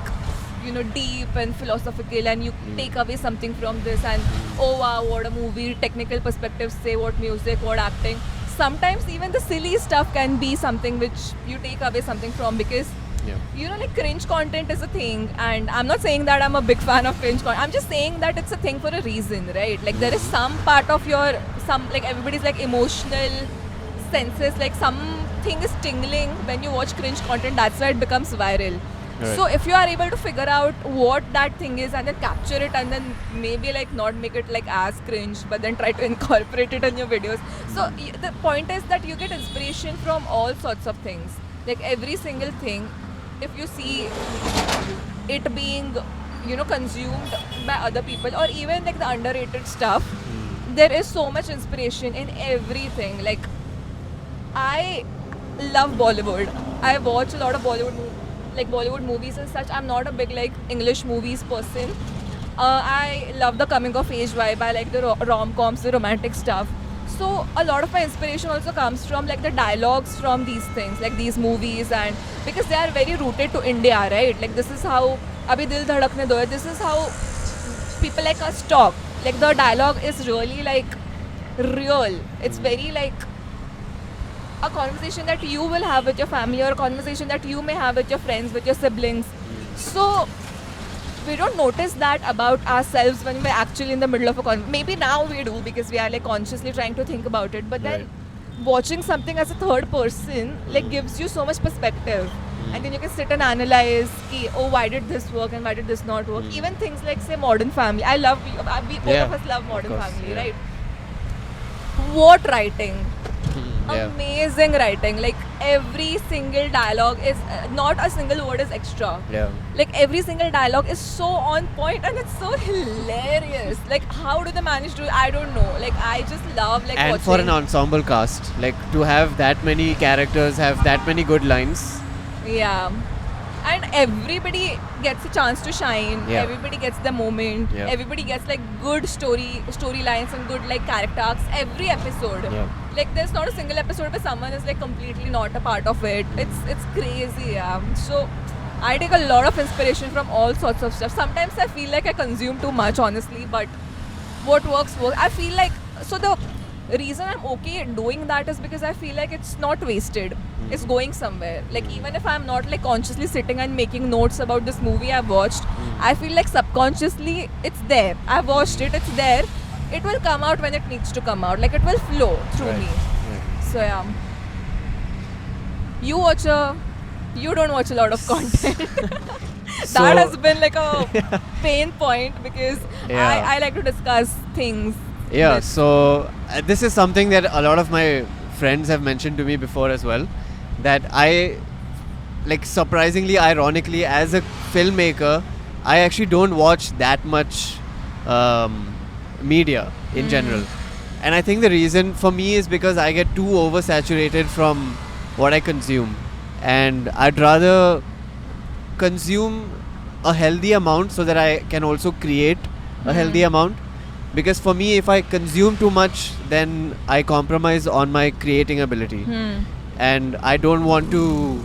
[SPEAKER 2] you know, deep and philosophical and you take away something from this and oh wow what a movie, technical perspectives say, what music, what acting. Sometimes even the silly stuff can be something which you take away something from, because
[SPEAKER 1] Yeah.
[SPEAKER 2] you know, like cringe content is a thing, and I'm not saying that I'm a big fan of cringe content. I'm just saying that it's a thing for a reason, right? Like there is some part of your, some like everybody's like emotional senses, like something is tingling when you watch cringe content. That's why it becomes viral.
[SPEAKER 1] Right.
[SPEAKER 2] So if you are able to figure out what that thing is and then capture it and then maybe like not make it like as cringe, but then try to incorporate it in your videos. So the point is that you get inspiration from all sorts of things. Like every single thing, if you see it being, you know, consumed by other people, or even like the underrated stuff, there is so much inspiration in everything. Like I love Bollywood. I watch a lot of Bollywood movies and such. I'm not a big like English movies person. I love the coming of age vibe. I like the rom-coms, the romantic stuff. So a lot of my inspiration also comes from like the dialogues from these things, like these movies, and because they are very rooted to India, right? Like this is how Abhi Dil Dhadakne Do Hai, this is how people like us talk. Like the dialogue is really like real. It's very like a conversation that you will have with your family, or a conversation that you may have with your friends, with your siblings. So we don't notice that about ourselves when we're actually in the middle of a conversation. Maybe now we do because we are like consciously trying to think about it. But then watching something as a third person like gives you so much perspective. And then you can sit and analyze, ki, oh, why did this work and why did this not work? Even things like, say, Modern Family. I love, we both of us love Modern
[SPEAKER 1] course,
[SPEAKER 2] Family,
[SPEAKER 1] yeah.
[SPEAKER 2] right? What writing?
[SPEAKER 1] Yeah.
[SPEAKER 2] Amazing writing. Like every single dialogue is not a single word is extra.
[SPEAKER 1] Yeah.
[SPEAKER 2] Like every single dialogue is so on point and it's so hilarious. Like how do they manage to? I don't know. Like I just love like
[SPEAKER 1] And
[SPEAKER 2] watching.
[SPEAKER 1] for an ensemble cast, like to have that many characters, have that many good lines.
[SPEAKER 2] Yeah. And everybody gets a chance to shine.
[SPEAKER 1] Yeah.
[SPEAKER 2] Everybody gets the moment.
[SPEAKER 1] Yeah.
[SPEAKER 2] Everybody gets like good storylines and good like character arcs every episode.
[SPEAKER 1] Yeah.
[SPEAKER 2] Like there's not a single episode where someone is like completely not a part of it. It's crazy, yeah. So I take a lot of inspiration from all sorts of stuff. Sometimes I feel like I consume too much, honestly, but what works. I feel like, so the reason I'm okay doing that is because I feel like it's not wasted. It's going somewhere. Like even if I'm not like consciously sitting and making notes about this movie I've watched, I feel like subconsciously it's there. I've watched it, it's there. It will come out when it needs to come out. Like it will flow through
[SPEAKER 1] Right.
[SPEAKER 2] me.
[SPEAKER 1] Right.
[SPEAKER 2] So yeah. You don't watch a lot of content.
[SPEAKER 1] So-
[SPEAKER 2] That has been like a pain point because
[SPEAKER 1] Yeah.
[SPEAKER 2] I like to discuss things.
[SPEAKER 1] Yeah,
[SPEAKER 2] with-
[SPEAKER 1] so this is something that a lot of my friends have mentioned to me before as well, that I, like surprisingly, ironically, as a filmmaker, I actually don't watch that much media in general. And I think the reason for me is because I get too oversaturated from what I consume. and I'd rather consume a healthy amount so that I can also create a healthy amount. Because for me, if I consume too much, then I compromise on my creating ability, and I don't want to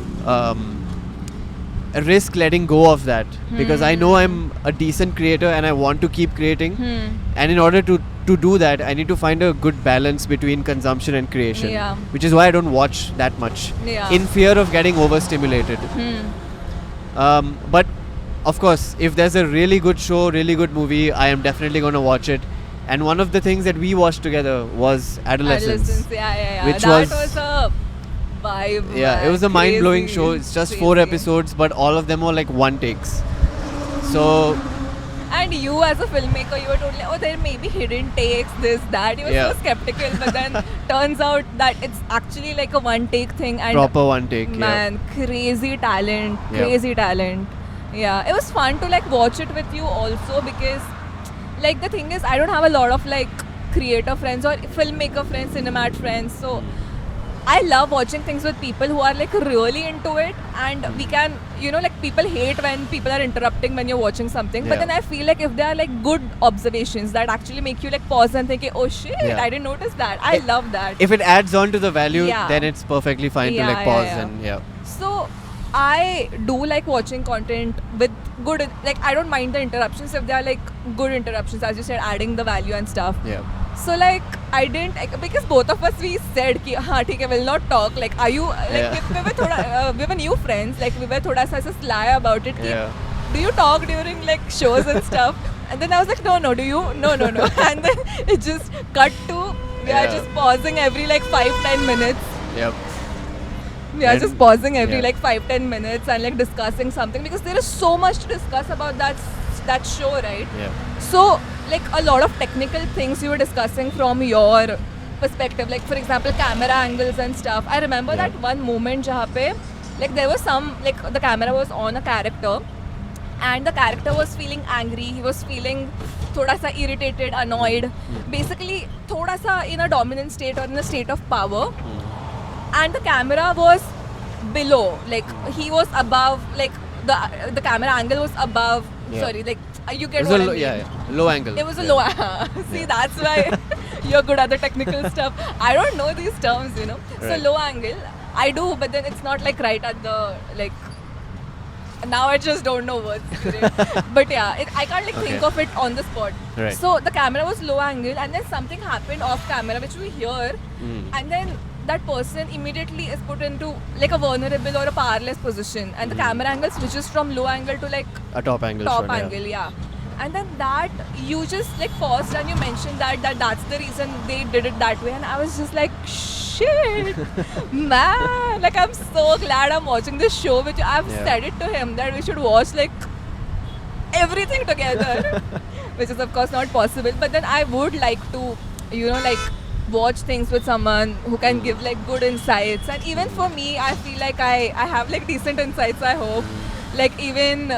[SPEAKER 1] risk letting go of that, because I know I'm a decent creator and I want to keep creating. And in order to do that, I need to find a good balance between consumption and creation,
[SPEAKER 2] Yeah.
[SPEAKER 1] which is why I don't watch that much,
[SPEAKER 2] Yeah.
[SPEAKER 1] in fear of getting overstimulated. But of course, if there's a really good show, really good movie, I am definitely going to watch it. And one of the things that we watched together was Adolescence.
[SPEAKER 2] Yeah.
[SPEAKER 1] Which
[SPEAKER 2] that
[SPEAKER 1] was
[SPEAKER 2] a vibe.
[SPEAKER 1] Yeah, it was a
[SPEAKER 2] man.
[SPEAKER 1] mind-blowing
[SPEAKER 2] Crazy.
[SPEAKER 1] show. It's just 4
[SPEAKER 2] Crazy.
[SPEAKER 1] episodes, but all of them were like one takes. So
[SPEAKER 2] And you as a filmmaker, you were totally, oh, there may be hidden takes, this, that. You were
[SPEAKER 1] Yeah.
[SPEAKER 2] so skeptical, but then turns out that it's actually like a one take thing. And
[SPEAKER 1] proper one take.
[SPEAKER 2] man, crazy talent,
[SPEAKER 1] Yeah.
[SPEAKER 2] crazy talent. Yeah, it was fun to like watch it with you also, because like the thing is, I don't have a lot of like creator friends or filmmaker friends, cinemat friends. So I love watching things with people who are like really into it, and we can, like people hate when people are interrupting when you're watching something. But
[SPEAKER 1] Yeah.
[SPEAKER 2] then I feel like if they are like good observations that actually make you like pause and think, oh shit,
[SPEAKER 1] Yeah.
[SPEAKER 2] I didn't notice that. I love that.
[SPEAKER 1] If it adds on to the value,
[SPEAKER 2] Yeah.
[SPEAKER 1] then it's perfectly fine to
[SPEAKER 2] Yeah,
[SPEAKER 1] like
[SPEAKER 2] yeah,
[SPEAKER 1] pause
[SPEAKER 2] yeah.
[SPEAKER 1] and yeah.
[SPEAKER 2] So I do like watching content with good, like I don't mind the interruptions if they are like good interruptions, as you said, adding the value and stuff.
[SPEAKER 1] Yeah.
[SPEAKER 2] So like I didn't, because both of us we said ki हाँ ठीक है, we'll not talk. Like are you like
[SPEAKER 1] Yeah.
[SPEAKER 2] we were thoda, we were new friends. Like we were thoda sa ऐसे sly about it. Ki,
[SPEAKER 1] Yeah.
[SPEAKER 2] do you talk during like shows and stuff? And then I was like, no, do you? No. And then it just cut to we are
[SPEAKER 1] Yeah.
[SPEAKER 2] just pausing every like 5-10 minutes.
[SPEAKER 1] Yep.
[SPEAKER 2] We are
[SPEAKER 1] And-
[SPEAKER 2] just pausing every
[SPEAKER 1] yeah.
[SPEAKER 2] like 5-10 minutes and like discussing something, because there is so much to discuss about that show, right?
[SPEAKER 1] Yeah.
[SPEAKER 2] So like a lot of technical things you were discussing from your perspective, like for example camera angles and stuff. I remember
[SPEAKER 1] Yeah.
[SPEAKER 2] that one moment jahan pe like there was some, like the camera was on a character and the character was feeling angry, he was feeling thoda sa irritated, annoyed, basically thoda sa in a dominant state or in a state of power. And the camera was below, like he was above, like the camera angle was above.
[SPEAKER 1] Yeah.
[SPEAKER 2] Sorry, like you
[SPEAKER 1] It
[SPEAKER 2] get
[SPEAKER 1] was
[SPEAKER 2] what
[SPEAKER 1] a
[SPEAKER 2] I
[SPEAKER 1] low,
[SPEAKER 2] mean.
[SPEAKER 1] yeah, low angle.
[SPEAKER 2] It was a
[SPEAKER 1] Yeah.
[SPEAKER 2] low. See, that's why you're good at the technical stuff. I don't know these terms, So
[SPEAKER 1] Right.
[SPEAKER 2] low angle, I do, but then it's not like right at the like. Now I just don't know words. But yeah, I can't like think
[SPEAKER 1] Okay.
[SPEAKER 2] of it on the spot.
[SPEAKER 1] Right.
[SPEAKER 2] So the camera was low angle, and then something happened off camera, which we hear, and then that person immediately is put into like a vulnerable or a powerless position, and the camera angle switches from low angle to like
[SPEAKER 1] A top angle
[SPEAKER 2] top
[SPEAKER 1] shot.
[SPEAKER 2] angle, yeah. And then that you just like paused and you mentioned that's the reason they did it that way, and I was just like, shit, man, like I'm so glad I'm watching this show. Which I've
[SPEAKER 1] Yeah.
[SPEAKER 2] said it to him that we should watch like everything together, which is of course not possible. But then I would like to, like watch things with someone who can give like good insights. And even for me, I feel like I have like decent insights, I hope, like even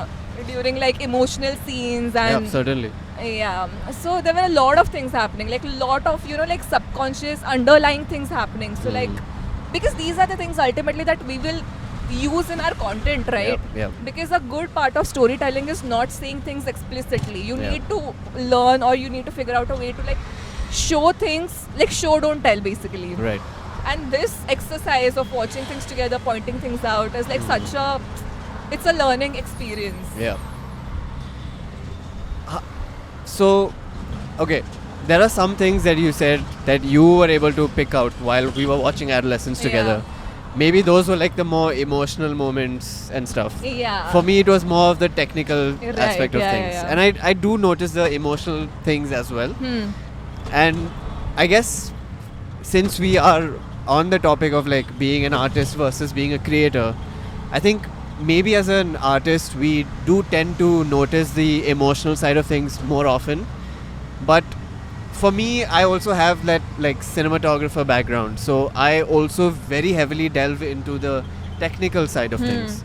[SPEAKER 2] during like emotional scenes
[SPEAKER 1] Yeah,
[SPEAKER 2] and
[SPEAKER 1] certainly.
[SPEAKER 2] yeah. So there were a lot of things happening, like a lot of like subconscious underlying things happening. So like because these are the things ultimately that we will use in our content, right?
[SPEAKER 1] Yep.
[SPEAKER 2] Because a good part of storytelling is not saying things explicitly. You
[SPEAKER 1] Yeah.
[SPEAKER 2] need to learn, or you need to figure out a way to like show things, like show don't tell basically.
[SPEAKER 1] Right.
[SPEAKER 2] And this exercise of watching things together, pointing things out is like it's a learning experience.
[SPEAKER 1] Yeah. So, okay, there are some things that you said that you were able to pick out while we were watching Adolescence together. Maybe those were like the more emotional moments and stuff.
[SPEAKER 2] Yeah.
[SPEAKER 1] For me, it was more of the technical
[SPEAKER 2] Right,
[SPEAKER 1] aspect of
[SPEAKER 2] yeah,
[SPEAKER 1] things.
[SPEAKER 2] yeah.
[SPEAKER 1] And I do notice the emotional things as well. And I guess since we are on the topic of like being an artist versus being a creator, I think maybe as an artist we do tend to notice the emotional side of things more often. But for me, I also have that like cinematographer background, so I also very heavily delve into the technical side of things.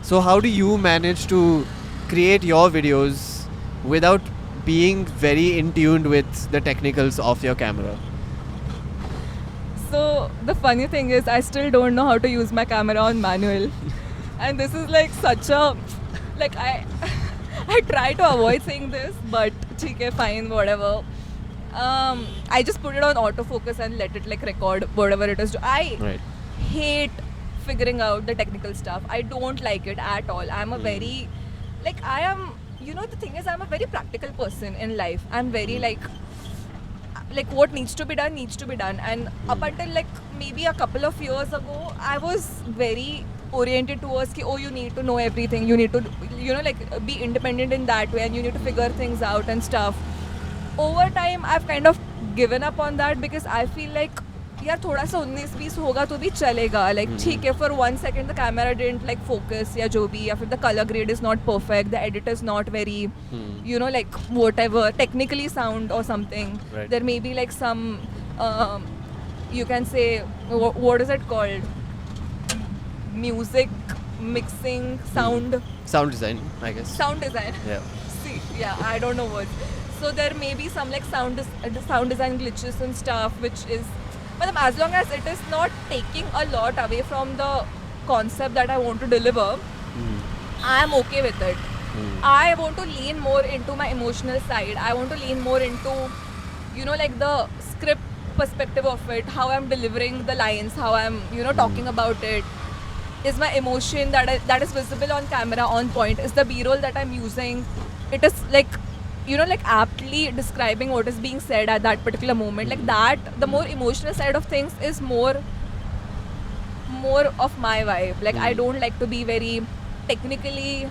[SPEAKER 1] So how do you manage to create your videos without being very in tune with the technicals of your camera?
[SPEAKER 2] So the funny thing is, I still don't know how to use my camera on manual, and this is like such a like I I try to avoid saying this, but okay, fine, whatever. I just put it on autofocus and let it like record whatever it is. I
[SPEAKER 1] Right.
[SPEAKER 2] hate figuring out the technical stuff. I don't like it at all. I'm a very like I am. You know, the thing is, I'm a very practical person in life. I'm very like what needs to be done, and up until like maybe a couple of years ago I was very oriented towards ki, oh, you need to know everything, you need to like be independent in that way, and you need to figure things out and stuff. Over time I've kind of given up on that because I feel like यार थोड़ा सा 19-20 होगा तो भी चलेगा, like ठीक है, for 1 second the camera didn't like focus या जो भी, या फिर the color grade is not perfect, the edit is not very you know like whatever technically sound or something.
[SPEAKER 1] Right.
[SPEAKER 2] There may be like some you can say what is it called, music mixing, sound
[SPEAKER 1] Design, I guess.
[SPEAKER 2] sound design.
[SPEAKER 1] Yeah.
[SPEAKER 2] See, yeah, I don't know what. So there may be some like sound design glitches and stuff, which is, but as long as it is not taking a lot away from the concept that I want to deliver, I am okay with it. I want to lean more into my emotional side. I want to lean more into, you know, like the script perspective of it, how I'm delivering the lines, how I'm, you know, talking about it. Is my emotion that is visible on camera on point? Is the B-roll that I'm using, it is like, you know, like aptly describing what is being said at that particular moment? Like that, the more emotional side of things is more of my vibe. Like I don't like to be very technically,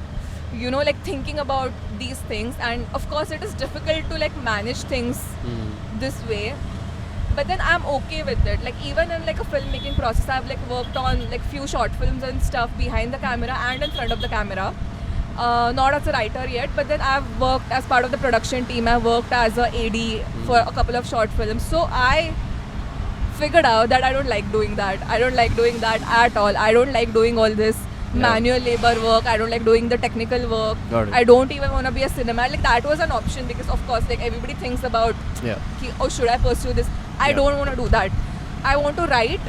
[SPEAKER 2] you know, like thinking about these things, and of course it is difficult to like manage things this way. But then I'm okay with it. Like even in like a filmmaking process, I've like worked on like few short films and stuff behind the camera and in front of the camera. Not as a writer yet, but then I've worked as part of the production team. I've worked as a AD for a couple of short films. So I figured out that I don't like doing that. I don't like doing that at all. I don't like doing all this manual labor work. I don't like doing the technical work.
[SPEAKER 1] Got it.
[SPEAKER 2] I don't even want to be a cinema. Like that was an option because of course like everybody thinks about ki, oh, should I pursue this? I don't want to do that. I want to write,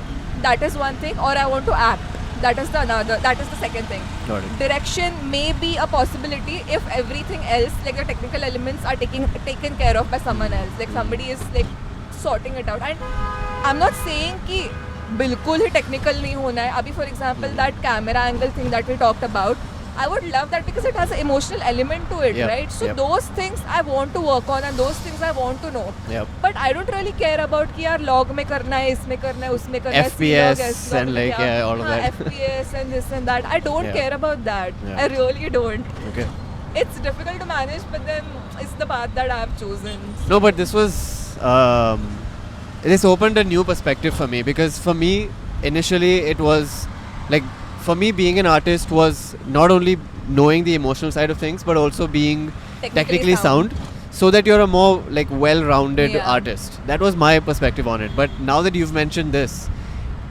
[SPEAKER 2] that is one thing, or I want to act. That is the second thing.
[SPEAKER 1] Got it.
[SPEAKER 2] Direction may be a possibility if everything else, like the technical elements, are taken care of by someone else. Like somebody is like sorting it out. And I'm not saying कि बिल्कुल ही technical नहीं होना है. अभी for example that camera angle thing that we talked about, I would love that because it has an emotional element to it, right? So those things I want to work on, and those things I want to know. But I don't really care about कि यार log में करना है, इसमें करना है, उसमें करना है,
[SPEAKER 1] FPS
[SPEAKER 2] C-log,
[SPEAKER 1] and like all of that.
[SPEAKER 2] FPS and this and that. I don't care about that.
[SPEAKER 1] Yeah.
[SPEAKER 2] I really don't.
[SPEAKER 1] Okay.
[SPEAKER 2] It's difficult to manage, but then it's the path that I've chosen.
[SPEAKER 1] No, but this was this opened a new perspective for me, because for me initially it was like, for me being an artist was not only knowing the emotional side of things but also being technically sound, so that you're a more like well-rounded artist. That was my perspective on it. But now that you've mentioned this,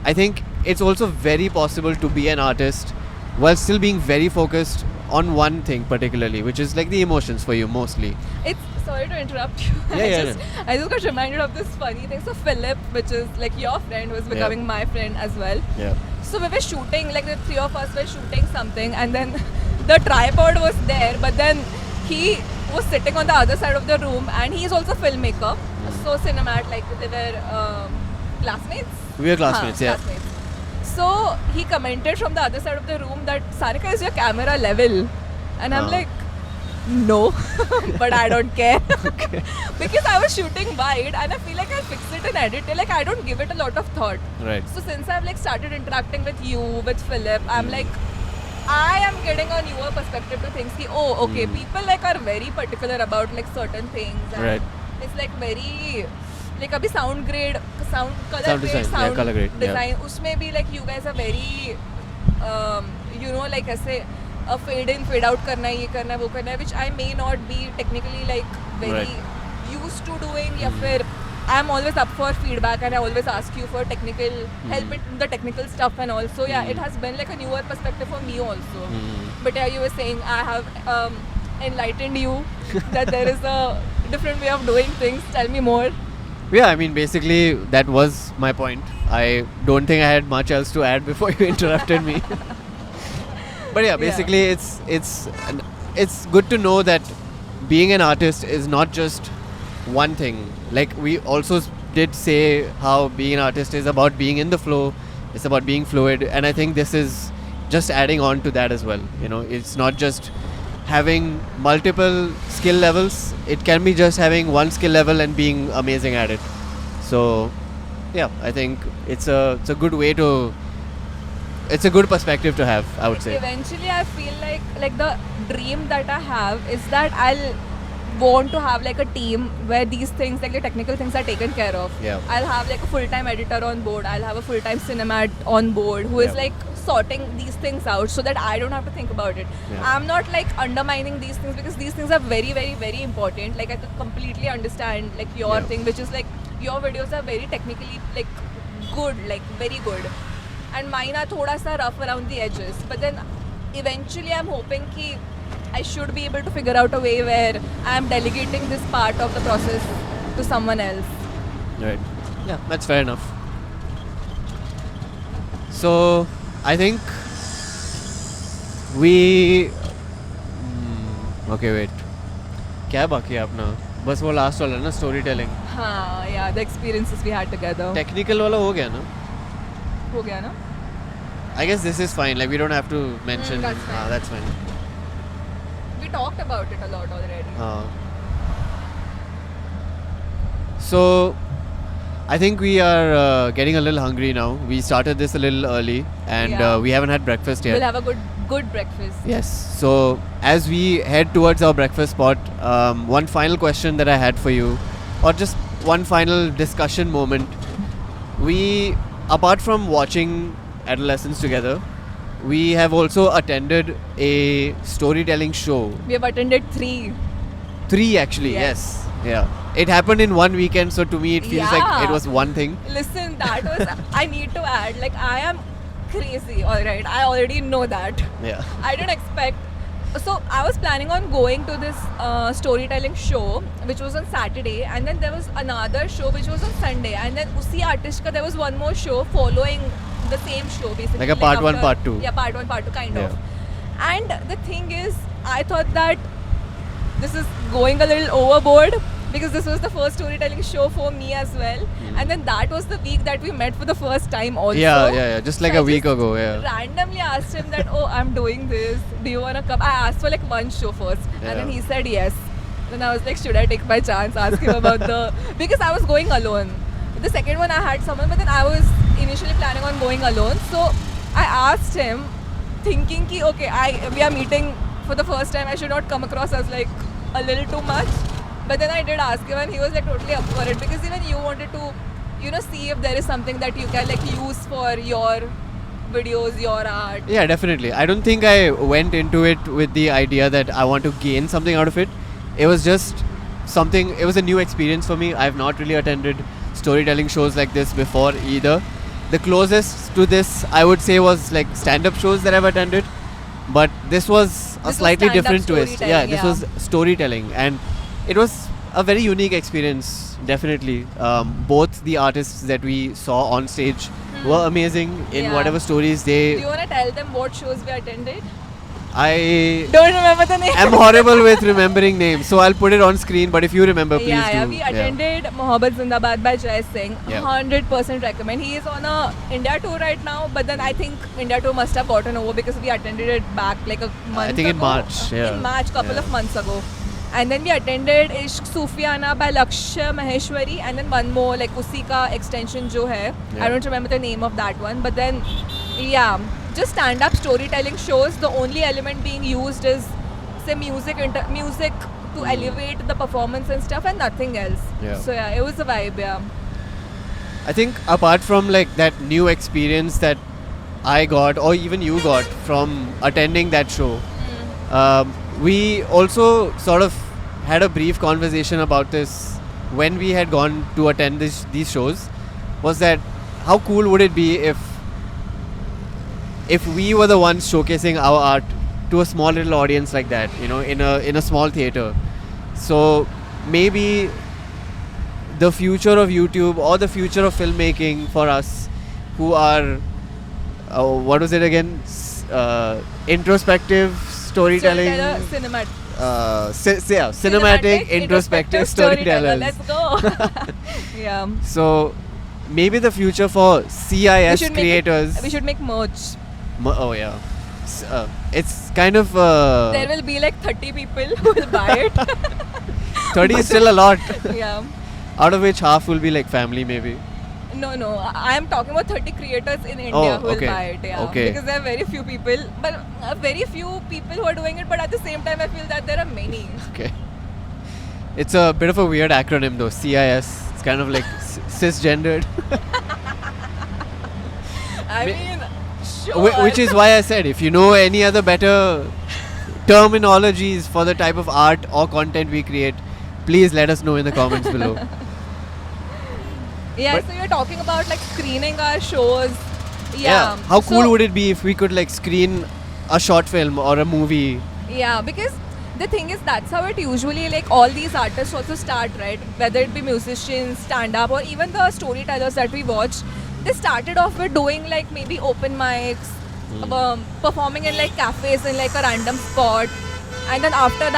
[SPEAKER 1] I think it's also very possible to be an artist while still being very focused on one thing particularly, which is like the emotions for you mostly.
[SPEAKER 2] It's, sorry to interrupt you. I just got reminded of this funny thing. So Philip, which is like your friend, who is becoming my friend as well. So we were shooting, like the three of us were shooting something, and then the tripod was there, but then he was sitting on the other side of the room, and he is also a filmmaker. So cinemat, like they were classmates.
[SPEAKER 1] We were classmates,
[SPEAKER 2] classmates. So he commented from the other side of the room that Sarika, is your camera level? And I'm like, no, but I don't care. Because I was shooting wide and I feel like I'll fix it and edit it. Like I don't give it a lot of thought.
[SPEAKER 1] Right.
[SPEAKER 2] So since I've like started interacting with you, with Philip, I'm like, I am getting a newer perspective to things. Ki, oh, okay, people like are very particular about like certain things. And it's like very, like abhi sound grade, color grade design. Usme bhi like you guys are very, you know, like ऐसे fade in, fade out करना है, ये करना है, वो करना है, which I may not be technically like very used to doing. या फिर I'm always up for feedback and I always ask you for technical help in the technical stuff and also it has been like a newer perspective for me also. But yeah, you were saying I have enlightened you that there is a different way of doing things. Tell me more.
[SPEAKER 1] Yeah, I mean, basically, that was my point. I don't think I had much else to add before you interrupted me. But yeah, basically, it's good to know that being an artist is not just one thing. Like we also did say how being an artist is about being in the flow. It's about being fluid, and I think this is just adding on to that as well. You know, it's not just having multiple skill levels. It can be just having one skill level and being amazing at it. So yeah, I think it's a good way to, it's a good perspective to have, I would say.
[SPEAKER 2] Eventually, I feel like the dream that I have is that I'll want to have like a team where these things, like the technical things, are taken care of.
[SPEAKER 1] Yeah.
[SPEAKER 2] I'll have like a full-time editor on board. I'll have a full-time cinemat on board who is
[SPEAKER 1] Yeah.
[SPEAKER 2] like sorting these things out so that I don't have to think about it.
[SPEAKER 1] Yeah.
[SPEAKER 2] I'm not like undermining these things because these things are very, very, very important. Like I could completely understand like your
[SPEAKER 1] Yeah.
[SPEAKER 2] thing, which is like your videos are very technically like good, like very good. And mine are thoda sa rough around the edges. But then eventually I'm hoping ki I should be able to figure out a way where I'm delegating this part of the process to someone else.
[SPEAKER 1] Right. Yeah, that's fair enough. So, I think we. Okay, wait. क्या बाकी है अपना? बस वो last वाला ना, story telling.
[SPEAKER 2] हाँ, yeah, the experiences we had together.
[SPEAKER 1] Technical वाला हो गया ना?
[SPEAKER 2] हो गया ना?
[SPEAKER 1] I guess this is fine. Like we don't have to mention.
[SPEAKER 2] that's fine.
[SPEAKER 1] That's fine.
[SPEAKER 2] We talked about it a lot already.
[SPEAKER 1] So, I think we are getting a little hungry now. We started this a little early, and
[SPEAKER 2] Yeah.
[SPEAKER 1] we haven't had breakfast yet.
[SPEAKER 2] We'll have a good breakfast.
[SPEAKER 1] Yes. So as we head towards our breakfast spot, one final question that I had for you, or just one final discussion moment. We, apart from watching Adolescence together, we have also attended a storytelling show.
[SPEAKER 2] We have attended 3.
[SPEAKER 1] 3 actually.
[SPEAKER 2] Yes.
[SPEAKER 1] Yeah. It happened in one weekend, so to me it feels like
[SPEAKER 2] Yeah.
[SPEAKER 1] it was one thing.
[SPEAKER 2] Listen, that was. I need to add, like, I am crazy, alright. I already know that.
[SPEAKER 1] Yeah.
[SPEAKER 2] I didn't expect. So, I was planning on going to this storytelling show, which was on Saturday, and then there was another show which was on Sunday, and then usi artist ka there was one more show following the same show, basically.
[SPEAKER 1] Like a part 1, part 2.
[SPEAKER 2] Yeah, part 1, part 2, kind
[SPEAKER 1] Yeah.
[SPEAKER 2] of. And the thing is, I thought that this is going a little overboard because this was the first storytelling show for me as well. And then that was the week that we met for the first time also.
[SPEAKER 1] Yeah. Just like
[SPEAKER 2] So
[SPEAKER 1] a
[SPEAKER 2] I
[SPEAKER 1] week
[SPEAKER 2] just
[SPEAKER 1] ago. Yeah.
[SPEAKER 2] randomly asked him that, oh, I'm doing this. Do you want to come? I asked for like one show first. And then
[SPEAKER 1] Yeah.
[SPEAKER 2] he said yes. Then I was like, should I take my chance? Ask him about the... Because I was going alone. The second one I had someone, but then I was initially planning on going alone. So I asked him, thinking ki, okay, we are meeting for the first time. I should not come across as like a little too much. But then I did ask him and he was like totally up for it because even you wanted to, you know, see if there is something that you can like use for your videos, your art.
[SPEAKER 1] Yeah, definitely. I don't think I went into it with the idea that I want to gain something out of it. It was just something, it was a new experience for me. I've not really attended storytelling shows like this before either. The closest to this, I would say, was like stand-up shows that I've attended. But this was a
[SPEAKER 2] This was
[SPEAKER 1] slightly
[SPEAKER 2] stand-up
[SPEAKER 1] different twist. Yeah,
[SPEAKER 2] storytelling,
[SPEAKER 1] this
[SPEAKER 2] yeah.
[SPEAKER 1] was storytelling. And it was a very unique experience, definitely. Both the artists that we saw on stage were amazing in
[SPEAKER 2] Yeah.
[SPEAKER 1] whatever stories
[SPEAKER 2] Do
[SPEAKER 1] they...
[SPEAKER 2] you want to tell them what shows we attended?
[SPEAKER 1] I
[SPEAKER 2] Don't remember the name.
[SPEAKER 1] am horrible with remembering names, so I'll put it on screen. But if you remember, please
[SPEAKER 2] Yeah,
[SPEAKER 1] do.
[SPEAKER 2] we attended Mohabbat Zindabad by Jai Singh.
[SPEAKER 1] Yeah.
[SPEAKER 2] 100% recommend. He is on a India tour right now, but then I think India tour must have gotten over because we attended it back like a month
[SPEAKER 1] think in
[SPEAKER 2] ago.
[SPEAKER 1] March, yeah.
[SPEAKER 2] In March, couple
[SPEAKER 1] Yeah.
[SPEAKER 2] of months ago. And then we attended Ishq Sufiana by Lakshya Maheshwari, and then one more like usi ka extension jo hai.
[SPEAKER 1] Yeah.
[SPEAKER 2] I don't remember the name of that one, but then yeah, just stand-up storytelling shows. The only element being used is say music to elevate the performance and stuff, and nothing else.
[SPEAKER 1] Yeah.
[SPEAKER 2] So yeah, it was a vibe. Yeah.
[SPEAKER 1] I think apart from like that new experience that I got, or even you got from attending that show, we also sort of had a brief conversation about this when we had gone to attend these shows. Was that how cool would it be if we were the ones showcasing our art to a small little audience like that, you know, in a small theater. So maybe the future of YouTube or the future of filmmaking for us who are what was it again? Introspective storytelling.
[SPEAKER 2] Cinematic.
[SPEAKER 1] Cinematic introspective storytellers.
[SPEAKER 2] Let's go. Yeah.
[SPEAKER 1] So maybe the future for CIS creators.
[SPEAKER 2] We should make merch.
[SPEAKER 1] Oh yeah. It's kind of.
[SPEAKER 2] There will be like 30 people who will buy it.
[SPEAKER 1] 30 is still a lot.
[SPEAKER 2] Yeah.
[SPEAKER 1] Out of which half will be like family maybe.
[SPEAKER 2] No. I am talking about 30 creators in India who will buy it. Yeah.
[SPEAKER 1] Okay.
[SPEAKER 2] Because there are very few people, but very few people who are doing it. But at the same time, I feel that there are many.
[SPEAKER 1] Okay. It's a bit of a weird acronym though. CIS. It's kind of like cisgendered.
[SPEAKER 2] I mean, sure.
[SPEAKER 1] Which is why I said if you know any other better terminologies for the type of art or content we create, please let us know in the comments below.
[SPEAKER 2] Yeah,
[SPEAKER 1] But
[SPEAKER 2] so you're talking about like screening our shows. Yeah.
[SPEAKER 1] How cool would it be if we could like screen a short film or a movie?
[SPEAKER 2] Yeah, because the thing is that's how it usually like all these artists also start, right? Whether it be musicians, stand-up, or even the storytellers that we watch, they started off with doing like maybe open mics, performing in like cafes in like a random spot, and then after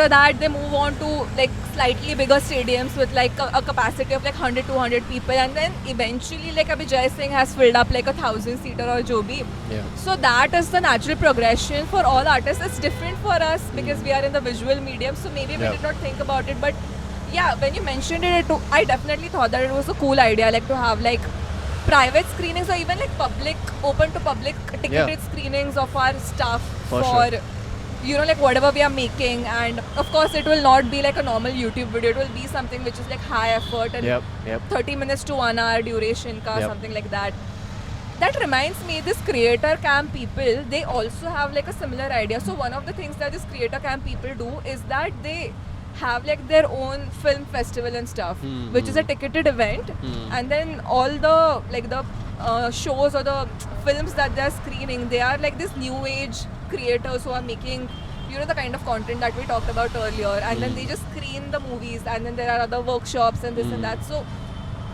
[SPEAKER 2] that they move on to like slightly bigger stadiums with like a capacity of like 100-200 people, and then eventually like Abhi Jai Singh has filled up like 1,000-seater or jo bhi.
[SPEAKER 1] Yeah.
[SPEAKER 2] So that is the natural progression for all artists. It's different for us because we are in the visual medium, so maybe we did not think about it. But yeah, when you mentioned it, I definitely thought that it was a cool idea, like to have like private screenings or even like open to public ticketed screenings of our stuff
[SPEAKER 1] For sure.
[SPEAKER 2] You know, like whatever we are making. And of course it will not be like a normal YouTube video, it will be something which is like high effort and 30 minutes to 1 hour duration ka, something like that. That reminds me, this creator camp people, they also have like a similar idea. So one of the things that this creator camp people do is that they have like their own film festival and stuff, which is a ticketed event, and then all the like the shows or the films that they are screening, they are like this new age creators who are making, you know, the kind of content that we talked about earlier, and then they just screen the movies, and then there are other workshops and this and that. So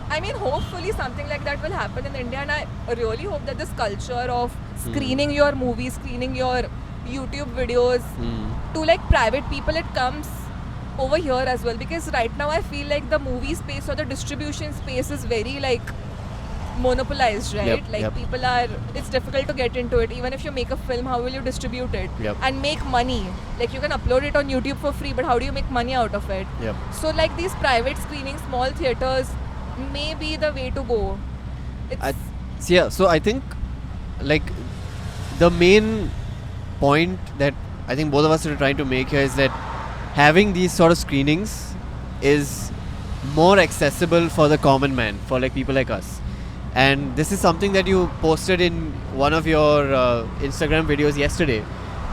[SPEAKER 2] I mean, hopefully something like that will happen in India, and I really hope that this culture of screening your movies, screening your YouTube videos to like private people, it comes over here as well, because right now I feel like the movie space or the distribution space is very like monopolized, right? People are, it's difficult to get into it. Even if you make a film, how will you distribute it and make money? Like you can upload it on YouTube for free, but how do you make money out of it? So like these private screenings, small theaters may be the way to go.
[SPEAKER 1] So I think like the main point that I think both of us are trying to make here is that having these sort of screenings is more accessible for the common man, for like people like us. And this is something that you posted in one of your Instagram videos yesterday,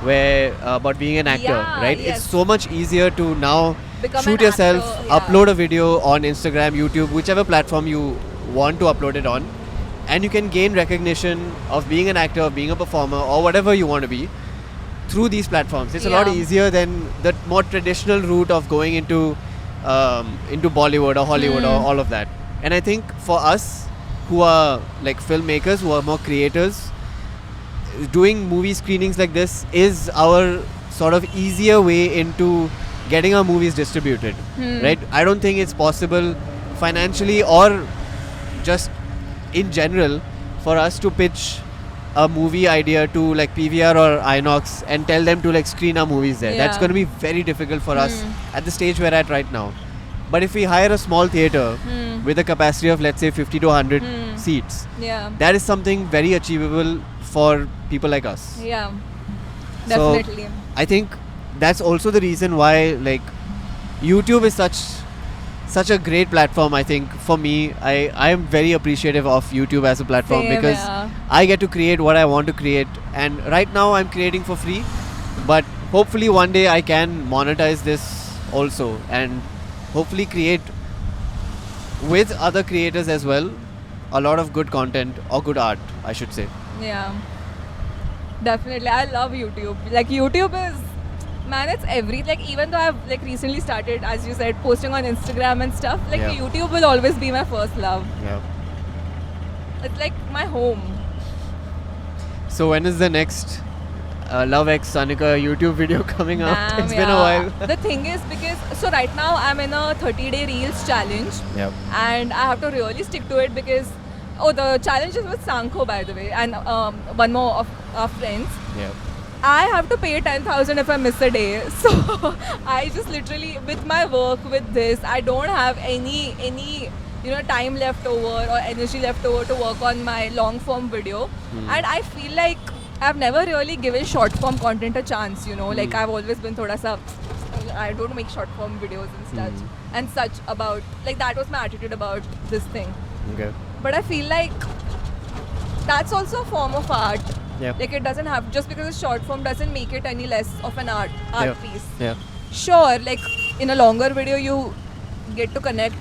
[SPEAKER 1] where about being an actor, right? It's so much easier to now shoot yourself, upload a video on Instagram, YouTube, whichever platform you want to upload it on, and you can gain recognition of being an actor, of being a performer, or whatever you want to be through these platforms. It's a lot easier than the more traditional route of going into Bollywood or Hollywood or all of that. And I think for us who are like filmmakers, who are more creators, doing movie screenings like this is our sort of easier way into getting our movies distributed, right? I don't think it's possible financially or just in general for us to pitch a movie idea to like PVR or Inox and tell them to like screen our movies there. That's going to be very difficult for us at the stage we're at right now. But if we hire a small theatre with a capacity of let's say 50 to 100 seats, that is something very achievable for people like us.
[SPEAKER 2] Yeah, definitely.
[SPEAKER 1] So I think that's also the reason why like YouTube is such a great platform. I think for me, I am very appreciative of YouTube as a platform because I get to create what I want to create, and right now I'm creating for free, but hopefully one day I can monetize this also and hopefully create with other creators as well a lot of good content or good art, I should say.
[SPEAKER 2] Yeah, definitely. I love YouTube. Like YouTube is Man, it's like even though I've like recently started, as you said, posting on Instagram and stuff, like
[SPEAKER 1] Yeah.
[SPEAKER 2] YouTube will always be my first love.
[SPEAKER 1] Yeah.
[SPEAKER 2] It's like my home.
[SPEAKER 1] So when is the next Love X Sanika YouTube video coming out?
[SPEAKER 2] Damn,
[SPEAKER 1] It's been a while.
[SPEAKER 2] The thing is, because so right now I'm in a 30-day Reels challenge,
[SPEAKER 1] Yeah.
[SPEAKER 2] and I have to really stick to it because the challenge is with Sankho, by the way, and one more of our friends.
[SPEAKER 1] Yeah.
[SPEAKER 2] I have to pay 10,000 if I miss a day. So I just literally, with my work, with this, I don't have any time left over or energy left over to work on my long form video. And I feel like I've never really given short form content a chance. Like I've always been thoda sa, I don't make short form videos and such about, like that was my attitude about this thing.
[SPEAKER 1] Okay.
[SPEAKER 2] But I feel like that's also a form of art.
[SPEAKER 1] Yeah.
[SPEAKER 2] Like it doesn't have, just because it's short form doesn't make it any less of an art
[SPEAKER 1] Yeah.
[SPEAKER 2] piece.
[SPEAKER 1] Yeah.
[SPEAKER 2] Sure, like in a longer video you get to connect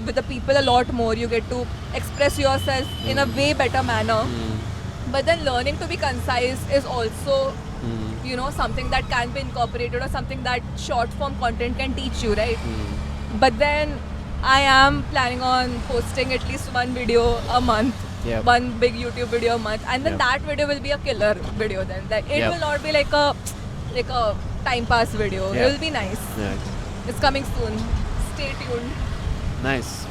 [SPEAKER 2] with the people a lot more. You get to express yourself in a way better manner. But then learning to be concise is also, something that can be incorporated, or something that short form content can teach you, right? But then I am planning on posting at least one video a month.
[SPEAKER 1] Yeah.
[SPEAKER 2] One big YouTube video a month, and then
[SPEAKER 1] Yeah.
[SPEAKER 2] that video will be a killer video. Then that it
[SPEAKER 1] Yeah.
[SPEAKER 2] will not be like a time pass video.
[SPEAKER 1] Yeah.
[SPEAKER 2] It will be nice.
[SPEAKER 1] Yeah.
[SPEAKER 2] It's coming soon. Stay tuned.
[SPEAKER 1] Nice.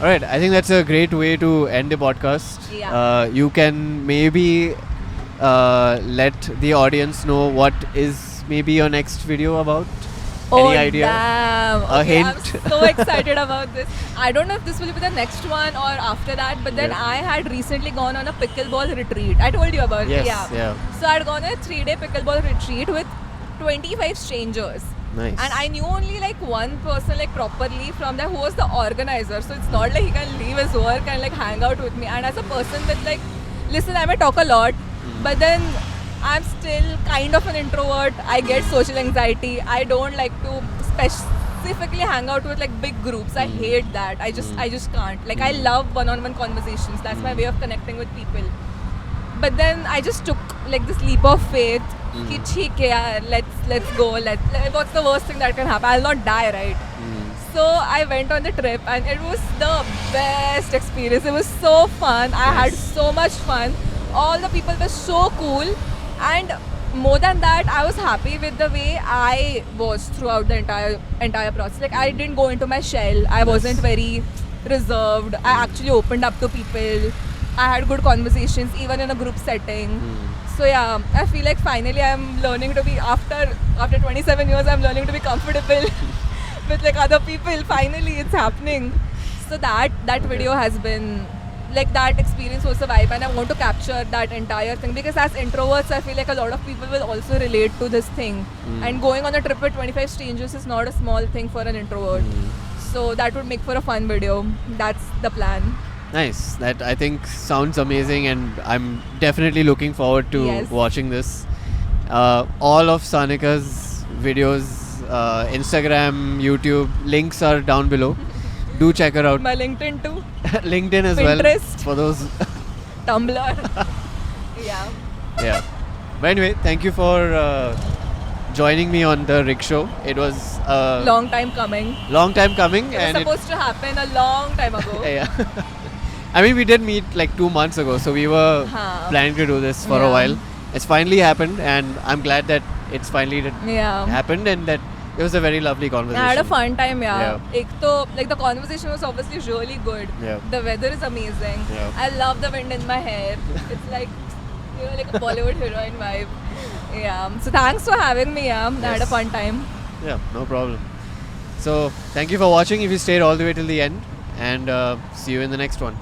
[SPEAKER 1] All right, I think that's a great way to end the podcast.
[SPEAKER 2] Yeah.
[SPEAKER 1] You can maybe let the audience know what is maybe your next video about. Any idea?
[SPEAKER 2] Damn.
[SPEAKER 1] A
[SPEAKER 2] Okay,
[SPEAKER 1] hint?
[SPEAKER 2] I'm so excited about this. I don't know if this will be the next one or after that, but then
[SPEAKER 1] Yeah.
[SPEAKER 2] I had recently gone on a pickleball retreat. I told you about
[SPEAKER 1] Yes.
[SPEAKER 2] it. Yeah. So I'd gone on a 3-day pickleball retreat with 25 strangers.
[SPEAKER 1] Nice.
[SPEAKER 2] And I knew only like one person like properly from there who was the organizer. So it's not like he can leave his work and like hang out with me. And as a person with like, listen, I may talk a lot, but then I'm still kind of an introvert. I get social anxiety. I don't like to specifically hang out with like big groups. I hate that. I just can't. Like I love one-on-one conversations. That's my way of connecting with people. But then I just took like this leap of faith. Ki, "Theek hai yaar, let's go. What's the worst thing that can happen? I'll not die, right?" So I went on the trip and it was the best experience. It was so fun. I had so much fun. All the people were so cool, and more than that, I was happy with the way I was throughout the entire process. Like I didn't go into my shell. I wasn't very reserved. I actually opened up to people. I had good conversations even in a group setting. So yeah, I feel like finally I'm learning to be, after 27 years, I'm learning to be comfortable with like other people. Finally, it's happening. So that video has been like, that experience was a vibe, and I want to capture that entire thing, because as introverts I feel like a lot of people will also relate to this thing. And going on a trip with 25 strangers is not a small thing for an introvert. So that would make for a fun video. That's the plan.
[SPEAKER 1] Nice. That I think sounds amazing, and I'm definitely looking forward to
[SPEAKER 2] Yes.
[SPEAKER 1] watching this. All of Sanika's videos, Instagram, YouTube, links are down below. Do check her out.
[SPEAKER 2] My LinkedIn too,
[SPEAKER 1] LinkedIn as well.
[SPEAKER 2] Pinterest.
[SPEAKER 1] For those.
[SPEAKER 2] Tumblr. Yeah.
[SPEAKER 1] Yeah. But anyway, thank you for joining me on the Rickshaw. It was a
[SPEAKER 2] Long time coming.
[SPEAKER 1] long time coming,
[SPEAKER 2] It was
[SPEAKER 1] and
[SPEAKER 2] supposed to happen a long time ago.
[SPEAKER 1] yeah. I mean, we did meet like 2 months ago, so we were
[SPEAKER 2] Huh.
[SPEAKER 1] planning to do this for a
[SPEAKER 2] Yeah.
[SPEAKER 1] while. It's finally happened, and I'm glad that it's finally
[SPEAKER 2] Yeah.
[SPEAKER 1] happened, and that it was a very lovely conversation.
[SPEAKER 2] I had a fun time, yeah.
[SPEAKER 1] Yeah.
[SPEAKER 2] Ek to, like the conversation was obviously really good.
[SPEAKER 1] Yeah.
[SPEAKER 2] The weather is amazing.
[SPEAKER 1] Yeah.
[SPEAKER 2] I love the wind in my hair. It's like, like a Bollywood heroine vibe. Yeah. So thanks for having me. Yeah. I had a
[SPEAKER 1] Yes.
[SPEAKER 2] fun time.
[SPEAKER 1] Yeah, no problem. So, thank you for watching if you stayed all the way till the end, and see you in the next one.